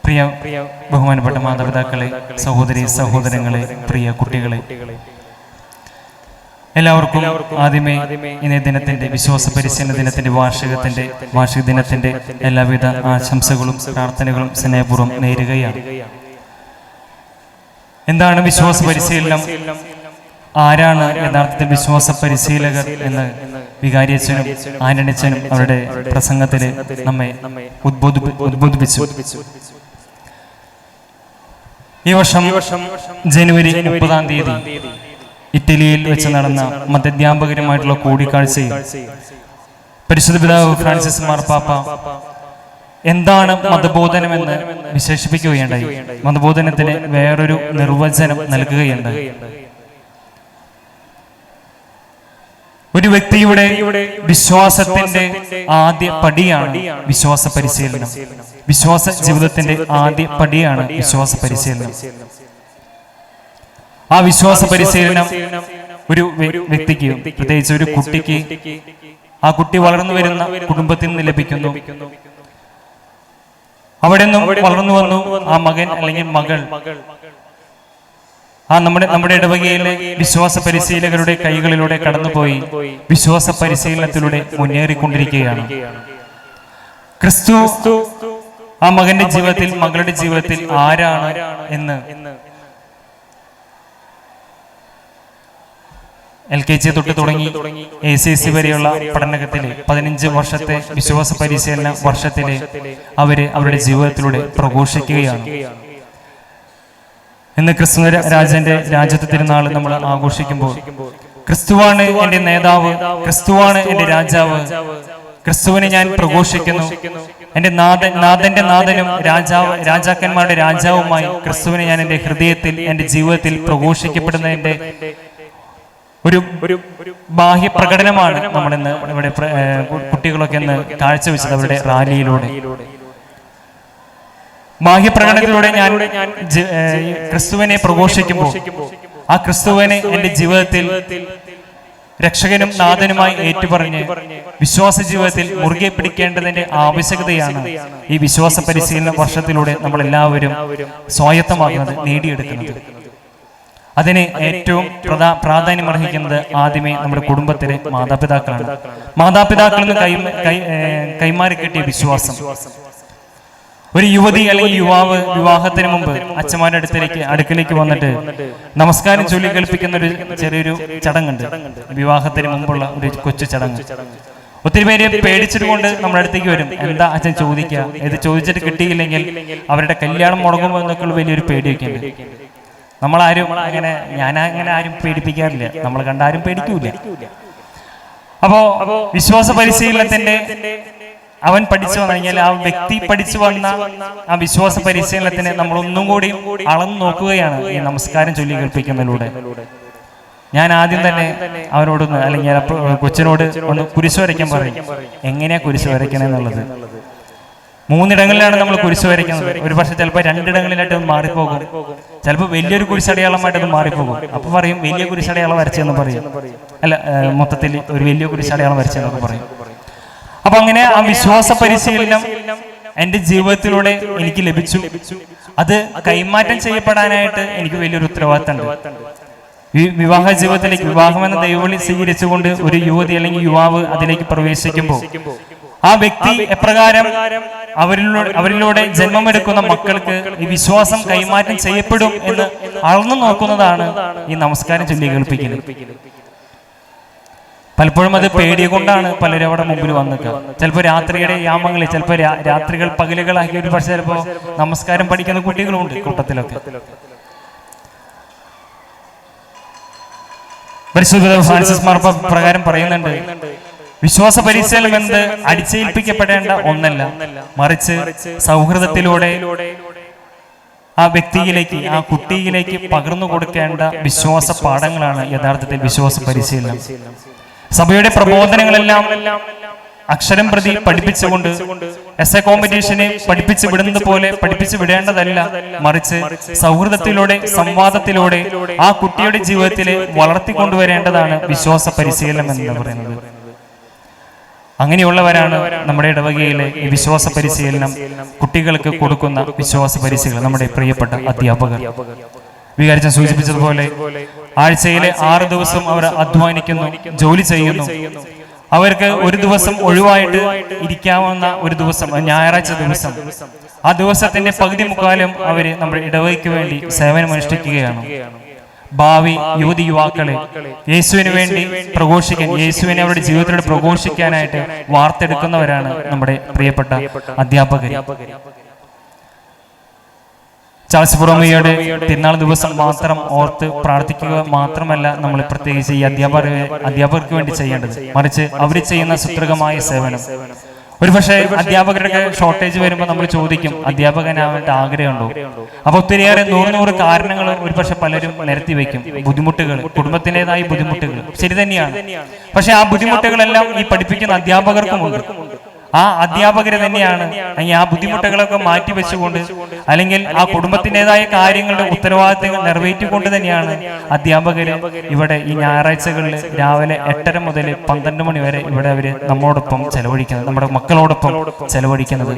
പ്രിയ ബഹുമാനപ്പെട്ട മാതാപിതാക്കളെ, സഹോദരി സഹോദരങ്ങളെ, പ്രിയ കുട്ടികളെ, എല്ലാവർക്കും ആദ്യമേ ഇന്നേ ദിനത്തിന്റെ വിശ്വാസ പരിശീലന ദിനത്തിന്റെ വാർഷിക ദിനത്തിന്റെ എല്ലാവിധ ആശംസകളും പ്രാർത്ഥനകളും സ്നേഹപൂർവ്വം നേരുകയാണ്. എന്താണ് വിശ്വാസ പരിശീലനം? ആരാണ് യഥാർത്ഥത്തിൽ വിശ്വാസ പരിശീലകർ എന്ന് വികാരിയച്ഛനും ആന്റണിയച്ഛനും അവരുടെ പ്രസംഗത്തിൽ നമ്മെ ഉദ്ബോധിപ്പിച്ചു. ഈ വർഷം ജനുവരി 30-ാം തീയതി ഇറ്റലിയിൽ വെച്ച് നടന്ന മതധ്യാപകരുമായിട്ടുള്ള കൂടിക്കാഴ്ചയിൽ പരിശുദ്ധ പിതാവ് ഫ്രാൻസിസ് മാർപ്പാപ്പ എന്താണ് മതബോധനമെന്ന് വിശേഷിപ്പിക്കുകയുണ്ടായി. മതബോധനത്തിന് വേറൊരു നിർവചനം നൽകുകയുണ്ടായി. ഒരു വ്യക്തിയുടെ വിശ്വാസത്തിന്റെ ആദ്യ പടിയാണ് വിശ്വാസ പരിശീലനം. വിശ്വാസ ജീവിതത്തിന്റെ ആദ്യ പടിയാണ് വിശ്വാസ പരിശീലനം. ആ വിശ്വാസ പരിശീലനം ഒരു വ്യക്തിക്ക്, പ്രത്യേകിച്ച് ഒരു കുട്ടിക്ക്, ആ കുട്ടി വളർന്നു വരുന്ന കുടുംബത്തിൽ നിന്ന് ലഭിക്കുന്നു. അവിടെ നിന്നും വളർന്നു വന്നു ആ മകൻ അല്ലെങ്കിൽ മകൾ നമ്മുടെ ഇടവകയിലെ വിശ്വാസ പരിശീലകരുടെ കൈകളിലൂടെ കടന്നുപോയി വിശ്വാസ പരിശീലനത്തിലൂടെ മുന്നേറിക്കൊണ്ടിരിക്കുകയാണ്. ക്രിസ്തു ആ മകന്റെ ജീവിതത്തിൽ, മകളുടെ ജീവിതത്തിൽ ആരാണ് എന്ന് LKG തൊട്ട് തുടങ്ങി ACC വരെയുള്ള പഠനത്തിലെ 15 വർഷത്തെ വിശ്വാസ പരിശീലന വർഷത്തിലെ അവരുടെ ജീവിതത്തിലൂടെ പ്രഘോഷിക്കുകയാണ്. ഇന്ന് ക്രിസ്തു രാജന്റെ രാജ്യത്തെ തിരുനാൾ നമ്മൾ ആഘോഷിക്കുമ്പോൾ ക്രിസ്തുവാണ് എന്റെ നേതാവ്, ക്രിസ്തുവാണ് എന്റെ രാജാവ്, ക്രിസ്തുവിനെ ഞാൻ പ്രഘോഷിക്കുന്നു, എന്റെ നാഥന്റെ നാഥനും രാജാക്കന്മാരുടെ രാജാവുമായി ക്രിസ്തുവിനെ ഞാൻ എന്റെ ഹൃദയത്തിൽ, എന്റെ ജീവിതത്തിൽ പ്രഘോഷിക്കപ്പെടുന്നതിന്റെ ഒരു ബാഹ്യ പ്രകടനമാണ് നമ്മളിന്ന് ഇവിടെ കുട്ടികളൊക്കെ ഇന്ന് കാഴ്ചവെച്ചത് അവരുടെ റാലിയിലൂടെ. ബാഹ്യപ്രകടനത്തിലൂടെ ഞാൻ ക്രിസ്തുവിനെ പ്രഘോഷിക്കുമ്പോൾ ആ ക്രിസ്തുവിനെ എന്റെ ജീവിതത്തിൽ രക്ഷകനും നാഥനുമായി ഏറ്റുപറഞ്ഞ് വിശ്വാസ ജീവിതത്തിൽ മുറുകെ പിടിക്കേണ്ടതിന്റെ ആവശ്യകതയാണ് ഈ വിശ്വാസ പരിശീലന വർഷത്തിലൂടെ നമ്മൾ എല്ലാവരും സ്വായത്തമാകുന്നത്, നേടിയെടുക്കുന്നത്. അതിന് ഏറ്റവും പ്രാധാന്യമർഹിക്കുന്നത് ആദ്യമേ നമ്മുടെ കുടുംബത്തിലെ മാതാപിതാക്കളാണ്. മാതാപിതാക്കളിൽ നിന്ന് കൈമാറി കിട്ടിയ വിശ്വാസം. ഒരു യുവതി അല്ലെങ്കിൽ യുവാവ് വിവാഹത്തിന് മുമ്പ് അച്ഛന്മാരുടെ അടുക്കലേക്ക് വന്നിട്ട് നമസ്കാരം ചൊല്ലി കേൾപ്പിക്കുന്ന ഒരു ചെറിയൊരു ചടങ്ങുണ്ട്. വിവാഹത്തിന് മുമ്പുള്ള ഒരു കൊച്ചു ചടങ്ങ്. ഒത്തിരി പേര് പേടിച്ചിട്ടുകൊണ്ട് നമ്മുടെ അടുത്തേക്ക് വരും. എന്താ അച്ഛൻ ചോദിക്കുക, ഇത് ചോദിച്ചിട്ട് കിട്ടിയില്ലെങ്കിൽ അവരുടെ കല്യാണം മുടങ്ങുമോ എന്നൊക്കെയുള്ള വലിയൊരു പേടിയൊക്കെ ഉണ്ട്. നമ്മളാരും ഞാനങ്ങനെ ആരും പേടിപ്പിക്കാറില്ല, നമ്മൾ കണ്ടാരും പേടിക്കൂല. അപ്പോ വിശ്വാസ പരിശീലനത്തിന്റെ അവൻ പഠിച്ചു വന്നു കഴിഞ്ഞാൽ, ആ വ്യക്തി പഠിച്ചു വന്ന ആ വിശ്വാസ പരിശീലനത്തിന് നമ്മൾ ഒന്നും കൂടി അളന്നു നോക്കുകയാണ് ഈ നമസ്കാരം ചൊല്ലി കേൾപ്പിക്കുന്നതിലൂടെ. ഞാൻ ആദ്യം തന്നെ അവനോടൊന്ന്, അല്ലെങ്കിൽ കൊച്ചിനോട് ഒന്ന് കുരിശ് വരയ്ക്കാൻ പറയും. എങ്ങനെയാ കുരിശ് വരയ്ക്കണമെന്നുള്ളത് 3 ഇടങ്ങളിലാണ് നമ്മൾ കുരിശ് വരയ്ക്കുന്നത്. ഒരു പക്ഷെ ചിലപ്പോൾ 2 ഇടങ്ങളിലായിട്ട് അത് മാറിപ്പോകും. ചിലപ്പോൾ വലിയൊരു കുരിശടയാളമായിട്ട് അത് മാറിപ്പോകും. അപ്പൊ പറയും വലിയ കുരിശടയാളം വരച്ചെന്ന് പറയും, അല്ല മൊത്തത്തിൽ ഒരു വലിയ കുരിശടയാളം വരച്ചെന്നൊക്കെ പറയും. അപ്പൊ അങ്ങനെ ആ വിശ്വാസ പരിശീലനം എന്റെ ജീവിതത്തിലൂടെ എനിക്ക് ലഭിച്ചു. അത് കൈമാറ്റം ചെയ്യപ്പെടാനായിട്ട് എനിക്ക് വലിയൊരു ഉത്തരവാദിത്തമുണ്ട്. വിവാഹ ജീവിതത്തിലേക്ക്, വിവാഹം എന്ന ദൈവവിളി സ്വീകരിച്ചുകൊണ്ട് ഒരു യുവതി അല്ലെങ്കിൽ യുവാവ് അതിലേക്ക് പ്രവേശിക്കുമ്പോൾ ആ വ്യക്തി എപ്രകാരം അവരിലൂടെ ജന്മമെടുക്കുന്ന മക്കൾക്ക് ഈ വിശ്വാസം കൈമാറ്റം ചെയ്യപ്പെടും എന്ന് അളന്നു നോക്കുന്നതാണ് ഈ നമസ്കാരം ചൊല്ലി കേൾപ്പിക്കുന്നത്. പലപ്പോഴും അത് പേടിയെ കൊണ്ടാണ് പലരും അവിടെ മുമ്പിൽ വന്നിക്കുക. ചിലപ്പോൾ രാത്രിയുടെ യാമങ്ങളിൽ, ചിലപ്പോൾ രാത്രികൾ പകലുകളാക്കി ഒരു പക്ഷേ ചിലപ്പോൾ നമസ്കാരം പഠിക്കുന്ന കുട്ടികളുണ്ട് കൂട്ടത്തിലൊക്കെ. പരിശുദ്ധ ഫ്രാൻസിസ് മാർപ്പാപ്പ പ്രകാരം പറയുന്നുണ്ട്, വിശ്വാസ പരിശീലനം എന്നത് അടിച്ചേൽപ്പിക്കപ്പെടേണ്ട ഒന്നല്ല, മറിച്ച് സൗഹൃദത്തിലൂടെ ആ വ്യക്തിയിലേക്ക്, ആ കുട്ടിയിലേക്ക് പകർന്നു കൊടുക്കേണ്ട വിശ്വാസ പാഠങ്ങളാണ് യഥാർത്ഥത്തിൽ വിശ്വാസ പരിശീലനം. സഭയുടെ പ്രബോധനങ്ങളെല്ലാം അക്ഷരം പ്രതി പഠിപ്പിച്ചുകൊണ്ട് എസ്എ കോമ്പറ്റീഷനെ പഠിപ്പിച്ചു വിടുന്നത് പോലെ പഠിപ്പിച്ചു വിടേണ്ടതല്ല, മറിച്ച് സൗഹൃദത്തിലൂടെ, സംവാദത്തിലൂടെ ആ കുട്ടിയുടെ ജീവിതത്തിൽ വളർത്തിക്കൊണ്ടുവരേണ്ടതാണ് വിശ്വാസ പരിശീലനം എന്ന് പറയുന്നത്. അങ്ങനെയുള്ളവരാണ് നമ്മുടെ ഇടവകയിലെ ഈ വിശ്വാസ പരിശീലനം കുട്ടികൾക്ക് കൊടുക്കുന്ന വിശ്വാസ പരിശീലനം നമ്മുടെ പ്രിയപ്പെട്ട അധ്യാപകർ. വികാരിച്ചൻ സൂചിപ്പിച്ചതുപോലെ ആഴ്ചയിലെ 6 ദിവസം അവർ അധ്വാനിക്കുന്നു, ജോലി ചെയ്യുന്നു. അവർക്ക് ഒരു ദിവസം ഒഴിവായിട്ട് ഇരിക്കാവുന്ന ഒരു ദിവസം, ഞായറാഴ്ച ദിവസം, ആ ദിവസത്തിന്റെ പകുതി മുക്കാലും അവര് നമ്മുടെ ഇടവകയ്ക്ക് വേണ്ടി സേവനം അനുഷ്ഠിക്കുകയാണ്. ഭാവി യുവതിയുവാക്കളെ യേശുവിന് വേണ്ടി പ്രഘോഷിക്കാൻ, യേശുവിനെ അവരുടെ ജീവിതത്തിലൂടെ പ്രഘോഷിക്കാനായിട്ട് വാർത്തെടുക്കുന്നവരാണ് നമ്മുടെ പ്രിയപ്പെട്ട അധ്യാപകർ. ചാൾസ് ബൊറോമിയോയുടെ തിരുനാൾ ദിവസം മാത്രം ഓർത്ത് പ്രാർത്ഥിക്കുക മാത്രമല്ല നമ്മൾ പ്രത്യേകിച്ച് ഈ അധ്യാപകർക്ക് വേണ്ടി ചെയ്യേണ്ടത്, മറിച്ച് അവർ ചെയ്യുന്ന സുദൃഢമായ സേവനം. ഒരുപക്ഷെ അധ്യാപകരുടെ ഷോർട്ടേജ് വരുമ്പോൾ നമ്മൾ ചോദിക്കും, അധ്യാപകനാവേണ്ട ആഗ്രഹമുണ്ടോ? അപ്പൊ ഒത്തിരിയേറെ 100 കാരണങ്ങൾ ഒരുപക്ഷെ പലരും നിരത്തി വയ്ക്കും. ബുദ്ധിമുട്ടുകൾ, കുടുംബത്തിൻ്റെതായ ബുദ്ധിമുട്ടുകൾ ശരി തന്നെയാണ്. പക്ഷെ ആ ബുദ്ധിമുട്ടുകളെല്ലാം ഈ പഠിപ്പിക്കുന്ന അധ്യാപകർക്കുമുണ്ട്. ആ അധ്യാപകര് തന്നെയാണ് ആ ബുദ്ധിമുട്ടുകളൊക്കെ മാറ്റി വെച്ചുകൊണ്ട്, അല്ലെങ്കിൽ ആ കുടുംബത്തിൻ്റെതായ കാര്യങ്ങളുടെ ഉത്തരവാദിത്തങ്ങൾ നിറവേറ്റിക്കൊണ്ട് തന്നെയാണ് അധ്യാപകര് ഇവിടെ ഈ ഞായറാഴ്ചകളിൽ രാവിലെ 8:30 മുതൽ 12 മണി വരെ ഇവിടെ അവര് നമ്മോടൊപ്പം ചെലവഴിക്കുന്നത്, നമ്മുടെ മക്കളോടൊപ്പം ചെലവഴിക്കുന്നത്.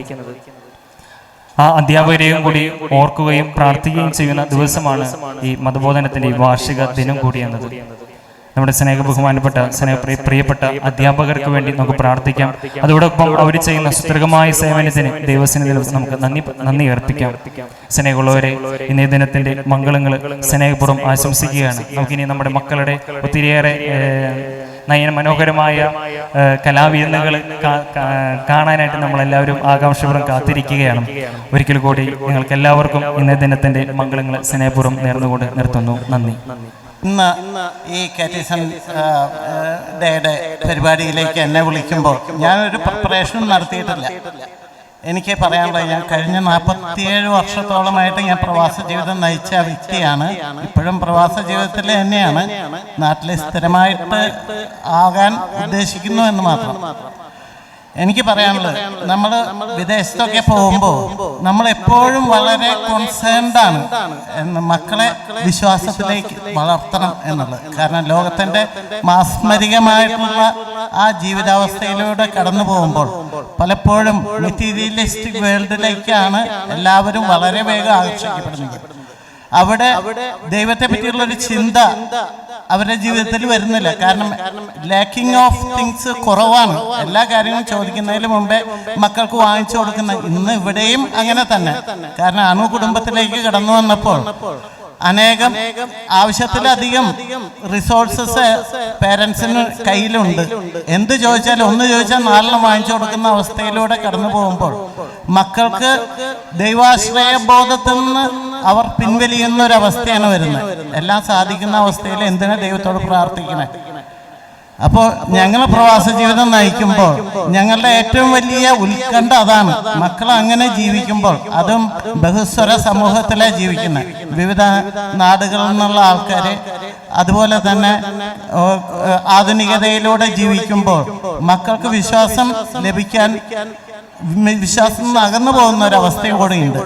ആ അധ്യാപകരെയും കൂടി ഓർക്കുകയും പ്രാർത്ഥിക്കുകയും ചെയ്യുന്ന ദിവസമാണ് ഈ മതബോധനത്തിന്റെ ഈ വാർഷിക ദിനം കൂടി എന്നത്. നമ്മുടെ ബഹുമാനപ്പെട്ട പ്രിയപ്പെട്ട അധ്യാപകർക്ക് വേണ്ടി നമുക്ക് പ്രാർത്ഥിക്കാം. അതോടൊപ്പം അവർ ചെയ്യുന്ന സുദൃഢമായ സേവനത്തിന് ദൈവസന്നിധിയിൽ നമുക്ക് നന്ദി അർപ്പിക്കാം. സ്നേഹമുള്ളവരെ, ഇന്നേ ദിനത്തിന്റെ മംഗളങ്ങൾ സ്നേഹപൂർവ്വം ആശംസിക്കുകയാണ്. നമുക്കിനി നമ്മുടെ മക്കളുടെ ഒത്തിരിയേറെ മനോഹരമായ കലാവിരുന്നുകൾ കാണാനായിട്ട് നമ്മളെല്ലാവരും ആകാംക്ഷപൂർവ്വം കാത്തിരിക്കുകയാണ്. ഒരിക്കൽ കൂടി നിങ്ങൾക്ക് എല്ലാവർക്കും ഇന്നേ ദിനത്തിന്റെ മംഗളങ്ങൾ സ്നേഹപൂർവ്വം നേർന്നുകൊണ്ട് നിർത്തുന്നു. നന്ദി. ഇന്ന് ഈ കാറ്റീസം ഡേയുടെ പരിപാടിയിലേക്ക് എന്നെ വിളിക്കുമ്പോൾ ഞാനൊരു പ്രിപ്പറേഷനും നടത്തിയിട്ടില്ല. എനിക്ക് പറയാനുള്ളത്, ഞാൻ കഴിഞ്ഞ 47 വർഷത്തോളമായിട്ട് ഞാൻ പ്രവാസ ജീവിതം നയിച്ച വ്യക്തിയാണ്. ഇപ്പോഴും പ്രവാസ ജീവിതത്തിൽ തന്നെയാണ്. നാട്ടിൽ സ്ഥിരമായിട്ട് ആകാൻ ഉദ്ദേശിക്കുന്നു എന്ന് മാത്രം. എനിക്ക് പറയാനുള്ളത്, നമ്മൾ വിദേശത്തൊക്കെ പോകുമ്പോൾ നമ്മളെപ്പോഴും വളരെ കോൺസേൺഡാണ് മക്കളെ വിശ്വാസത്തിലേക്ക് വളർത്തണം എന്നുള്ളത്. കാരണം ലോകത്തിൻ്റെ മാസ്മരികമായിട്ടുള്ള ആ ജീവിതാവസ്ഥയിലൂടെ കടന്നു പോകുമ്പോൾ പലപ്പോഴും മെറ്റീരിയലിസ്റ്റിക് വേൾഡിലേക്കാണ് എല്ലാവരും വളരെ വേഗം ആകർഷിക്കപ്പെടുന്നത്. അവിടെ ദൈവത്തെ പറ്റിയുള്ളൊരു ചിന്ത അവരുടെ ജീവിതത്തിൽ വരുന്നില്ല. കാരണം ലാക്കിംഗ് ഓഫ് തിങ്സ് കുറവാണ്. എല്ലാ കാര്യങ്ങളും ചോദിക്കുന്നതിന് മുമ്പേ മക്കൾക്ക് വാങ്ങിച്ചു കൊടുക്കുന്ന, ഇന്ന് ഇവിടെയും അങ്ങനെ തന്നെ. കാരണം അണുകുടുംബത്തിലേക്ക് കടന്നു വന്നപ്പോൾ അനേകം ആവശ്യത്തിലധികം റിസോഴ്സസ് പേരൻസിന് കയ്യിലുണ്ട്. എന്ത് ചോദിച്ചാലും, ഒന്ന് ചോദിച്ചാൽ 4 വാങ്ങിച്ചു കൊടുക്കുന്ന അവസ്ഥയിലൂടെ കടന്നു പോകുമ്പോൾ മക്കൾക്ക് ദൈവാശ്രയ ബോധത്തിൽ നിന്ന് അവർ പിൻവലിയുന്ന ഒരവസ്ഥയാണ് വരുന്നത്. എല്ലാം സാധിക്കുന്ന അവസ്ഥയിൽ എന്തിനാ ദൈവത്തോട് പ്രാർത്ഥിക്കണേ? അപ്പോൾ ഞങ്ങൾ പ്രവാസ ജീവിതം നയിക്കുമ്പോൾ ഞങ്ങളുടെ ഏറ്റവും വലിയ ഉത്കണ്ഠ അതാണ്. മക്കൾ അങ്ങനെ ജീവിക്കുമ്പോൾ, അതും ബഹുസ്വര സമൂഹത്തിലെ ജീവിക്കുന്ന വിവിധ നാടുകളിൽ നിന്നുള്ള ആൾക്കാർ, അതുപോലെ തന്നെ ആധുനികതയിലൂടെ ജീവിക്കുമ്പോൾ മക്കൾക്ക് വിശ്വാസം ലഭിക്കാൻ, വിശ്വാസം അകന്നു പോകുന്ന ഒരവസ്ഥയും കൂടെയുണ്ട്.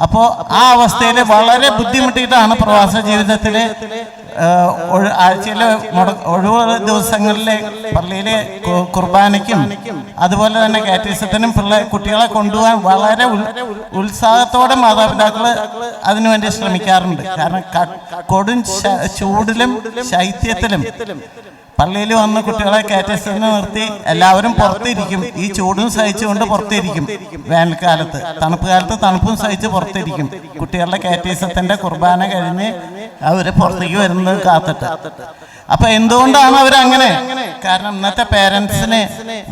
അപ്പോൾ ആ അവസ്ഥയിൽ വളരെ ബുദ്ധിമുട്ടിയിട്ടാണ് പ്രവാസ ജീവിതത്തിൽ ആഴ്ചയിലെ ഒഴിവ് ദിവസങ്ങളിലെ പള്ളിയിലെ കുർബാനയ്ക്കും അതുപോലെ തന്നെ കാറ്റീസത്തിനും കുട്ടികളെ കൊണ്ടുപോകാൻ വളരെ ഉത്സാഹത്തോടെ മാതാപിതാക്കൾ അതിനുവേണ്ടി ശ്രമിക്കാറുണ്ട്. കാരണം കൊടും ചൂടിലും ശൈത്യത്തിലും പള്ളിയിൽ വന്ന് കുട്ടികളെ കാറ്റീസത്തിന് നിർത്തി എല്ലാവരും പുറത്തിരിക്കും. ഈ ചൂടും സഹിച്ചുകൊണ്ട് പുറത്തിരിക്കും. വേനൽക്കാലത്ത്, തണുപ്പ് കാലത്ത് തണുപ്പും സഹിച്ച് പുറത്തിരിക്കും. കുട്ടികളുടെ കാറ്റീസത്തിന്റെ കുർബാന കഴിഞ്ഞ് അവര് പുറത്തേക്ക് വരുന്നത് കാത്തിട്ട്. അപ്പൊ എന്തുകൊണ്ടാണ് അവരങ്ങനെ? കാരണം ഇന്നത്തെ പേരൻസിന്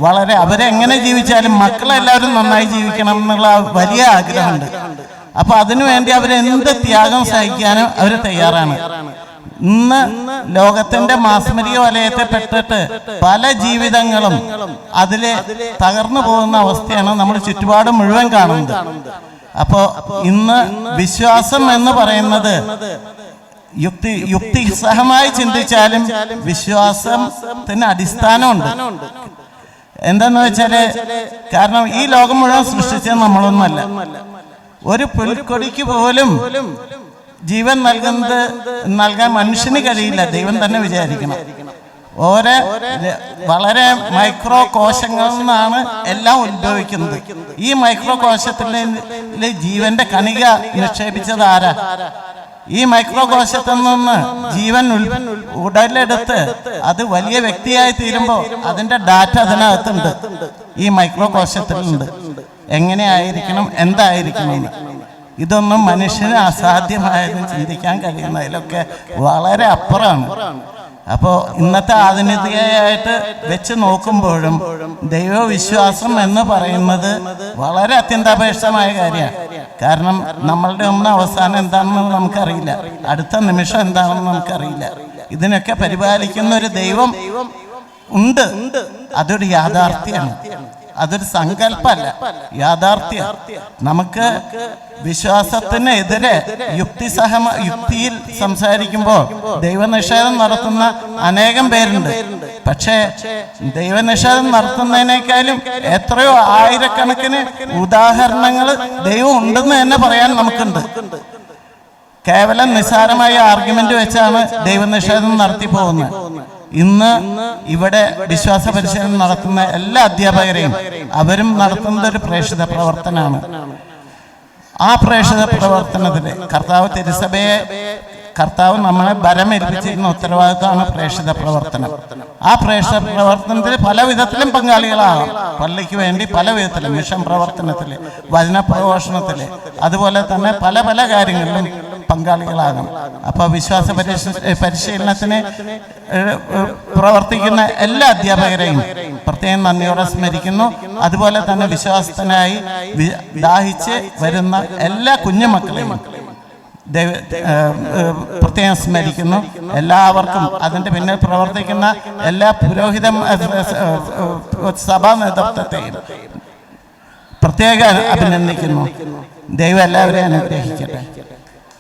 വളരെ, അവരെങ്ങനെ ജീവിച്ചാലും മക്കളെല്ലാവരും നന്നായി ജീവിക്കണം എന്നുള്ള വലിയ ആഗ്രഹമുണ്ട്. അപ്പൊ അതിനുവേണ്ടി അവരെന്ത് ത്യാഗം സഹിക്കാനും അവർ തയ്യാറാണ്. ഇന്ന് ലോകത്തിന്റെ മാസ്മരിക വലയത്തെ പെട്ടിട്ട് പല ജീവിതങ്ങളും അതിലെ തകർന്നു പോകുന്ന അവസ്ഥയാണ് നമ്മൾ ചുറ്റുപാട് മുഴുവൻ കാണുന്നത്. അപ്പോ ഇന്ന് വിശ്വാസം എന്ന് പറയുന്നത് യുക്തിസഹമായി ചിന്തിച്ചാലും വിശ്വാസത്തിന് അടിസ്ഥാനമുണ്ട്. എന്താന്ന് വെച്ചാല്, കാരണം ഈ ലോകം മുഴുവൻ സൃഷ്ടിച്ചത് നമ്മളൊന്നുമല്ല. ഒരു പുൽക്കൊടിക്ക് പോലും ജീവൻ നൽകാൻ മനുഷ്യന് കഴിയില്ല, ദൈവം തന്നെ വിചാരിക്കണം. വളരെ മൈക്രോ കോശങ്ങളിൽ നിന്നാണ് എല്ലാം ഉത്ഭവിക്കുന്നത്. ഈ മൈക്രോ കോശത്തിലെ ജീവന്റെ കണിക നിക്ഷേപിച്ചത് ആരാ? ഈ മൈക്രോ കോശത്തിൽ നിന്ന് ജീവൻ ഉടലെടുത്ത് അത് വലിയ വ്യക്തിയായി തീരുമ്പോൾ അതിന്റെ ഡാറ്റ അതിനകത്തുണ്ട്, ഈ മൈക്രോ കോശത്തിലുണ്ട്. എങ്ങനെയായിരിക്കണം, എന്തായിരിക്കണം, ഇതൊന്നും മനുഷ്യന് അസാധ്യമായതും ചിന്തിക്കാൻ കഴിയുന്നതിലൊക്കെ വളരെ അപ്പുറമാണ്. അപ്പോൾ ഇന്നത്തെ ആധുനികതയായിട്ട് വെച്ച് നോക്കുമ്പോഴും ദൈവവിശ്വാസം എന്ന് പറയുന്നത് വളരെ അത്യന്താപേക്ഷിതമായ കാര്യമാണ്. കാരണം നമ്മളുടെ ഒന്നും അവസാനം എന്താണെന്ന് നമുക്കറിയില്ല, അടുത്ത നിമിഷം എന്താണെന്ന് നമുക്കറിയില്ല. ഇതിനൊക്കെ പരിപാലിക്കുന്ന ഒരു ദൈവം ഉണ്ട്. അതൊരു യാഥാർത്ഥ്യമാണ്, അതൊരു സങ്കല്പമല്ല, യാഥാർത്ഥ്യം. നമുക്ക് വിശ്വാസത്തിനെതിരെ യുക്തിയിൽ സംസാരിക്കുമ്പോൾ ദൈവനിഷേധം നടത്തുന്ന അനേകം പേരുണ്ട്. പക്ഷേ ദൈവനിഷേധം നടത്തുന്നതിനേക്കാളും എത്രയോ ആയിരക്കണക്കിന് ഉദാഹരണങ്ങൾ ദൈവം ഉണ്ടെന്ന് തന്നെ പറയാൻ നമുക്കുണ്ട്. കേവലം നിസ്സാരമായ ആർഗ്യുമെന്റ് വെച്ചാണ് ദൈവനിഷേധം നടത്തി പോകുന്നത്. ഇന്ന് ഇവിടെ വിശ്വാസ പരിശീലനം നടത്തുന്ന എല്ലാ അധ്യാപകരെയും അവരും നടത്തുന്നത് ഒരു പ്രേക്ഷിത പ്രവർത്തനമാണ്. ആ പ്രേക്ഷിത പ്രവർത്തനത്തിൽ കർത്താവ് നമ്മളെ ബലമേൽപ്പിച്ചിരുന്ന ഉത്തരവാദിത്തമാണ് പ്രേക്ഷിത പ്രവർത്തനം. ആ പ്രേക്ഷിത പ്രവർത്തനത്തിൽ പല വിധത്തിലും പങ്കാളികളാകാം. പള്ളിക്ക് വേണ്ടി പല വിധത്തിലും, മിഷൻ പ്രവർത്തനത്തിൽ, വചന പ്രഘോഷണത്തിൽ, അതുപോലെ തന്നെ പല പല കാര്യങ്ങളിലും പങ്കാളികളാകും. അപ്പോൾ വിശ്വാസ പരിശീലനത്തിന് പ്രവർത്തിക്കുന്ന എല്ലാ അധ്യാപകരെയും പ്രത്യേകം നന്ദിയോടെ സ്മരിക്കുന്നു. അതുപോലെ തന്നെ വിശ്വാസത്തിനായി ദാഹിച്ച് വരുന്ന എല്ലാ കുഞ്ഞുമക്കളെയും പ്രത്യേകം സ്മരിക്കുന്നു. എല്ലാവർക്കും അതിൻ്റെ പിന്നിൽ പ്രവർത്തിക്കുന്ന എല്ലാ പുരോഹിത സഭാ നേതൃത്വത്തെയും പ്രത്യേകം അഭിനന്ദിക്കുന്നു. ദൈവം എല്ലാവരെയും അനുഗ്രഹിക്കട്ടെ.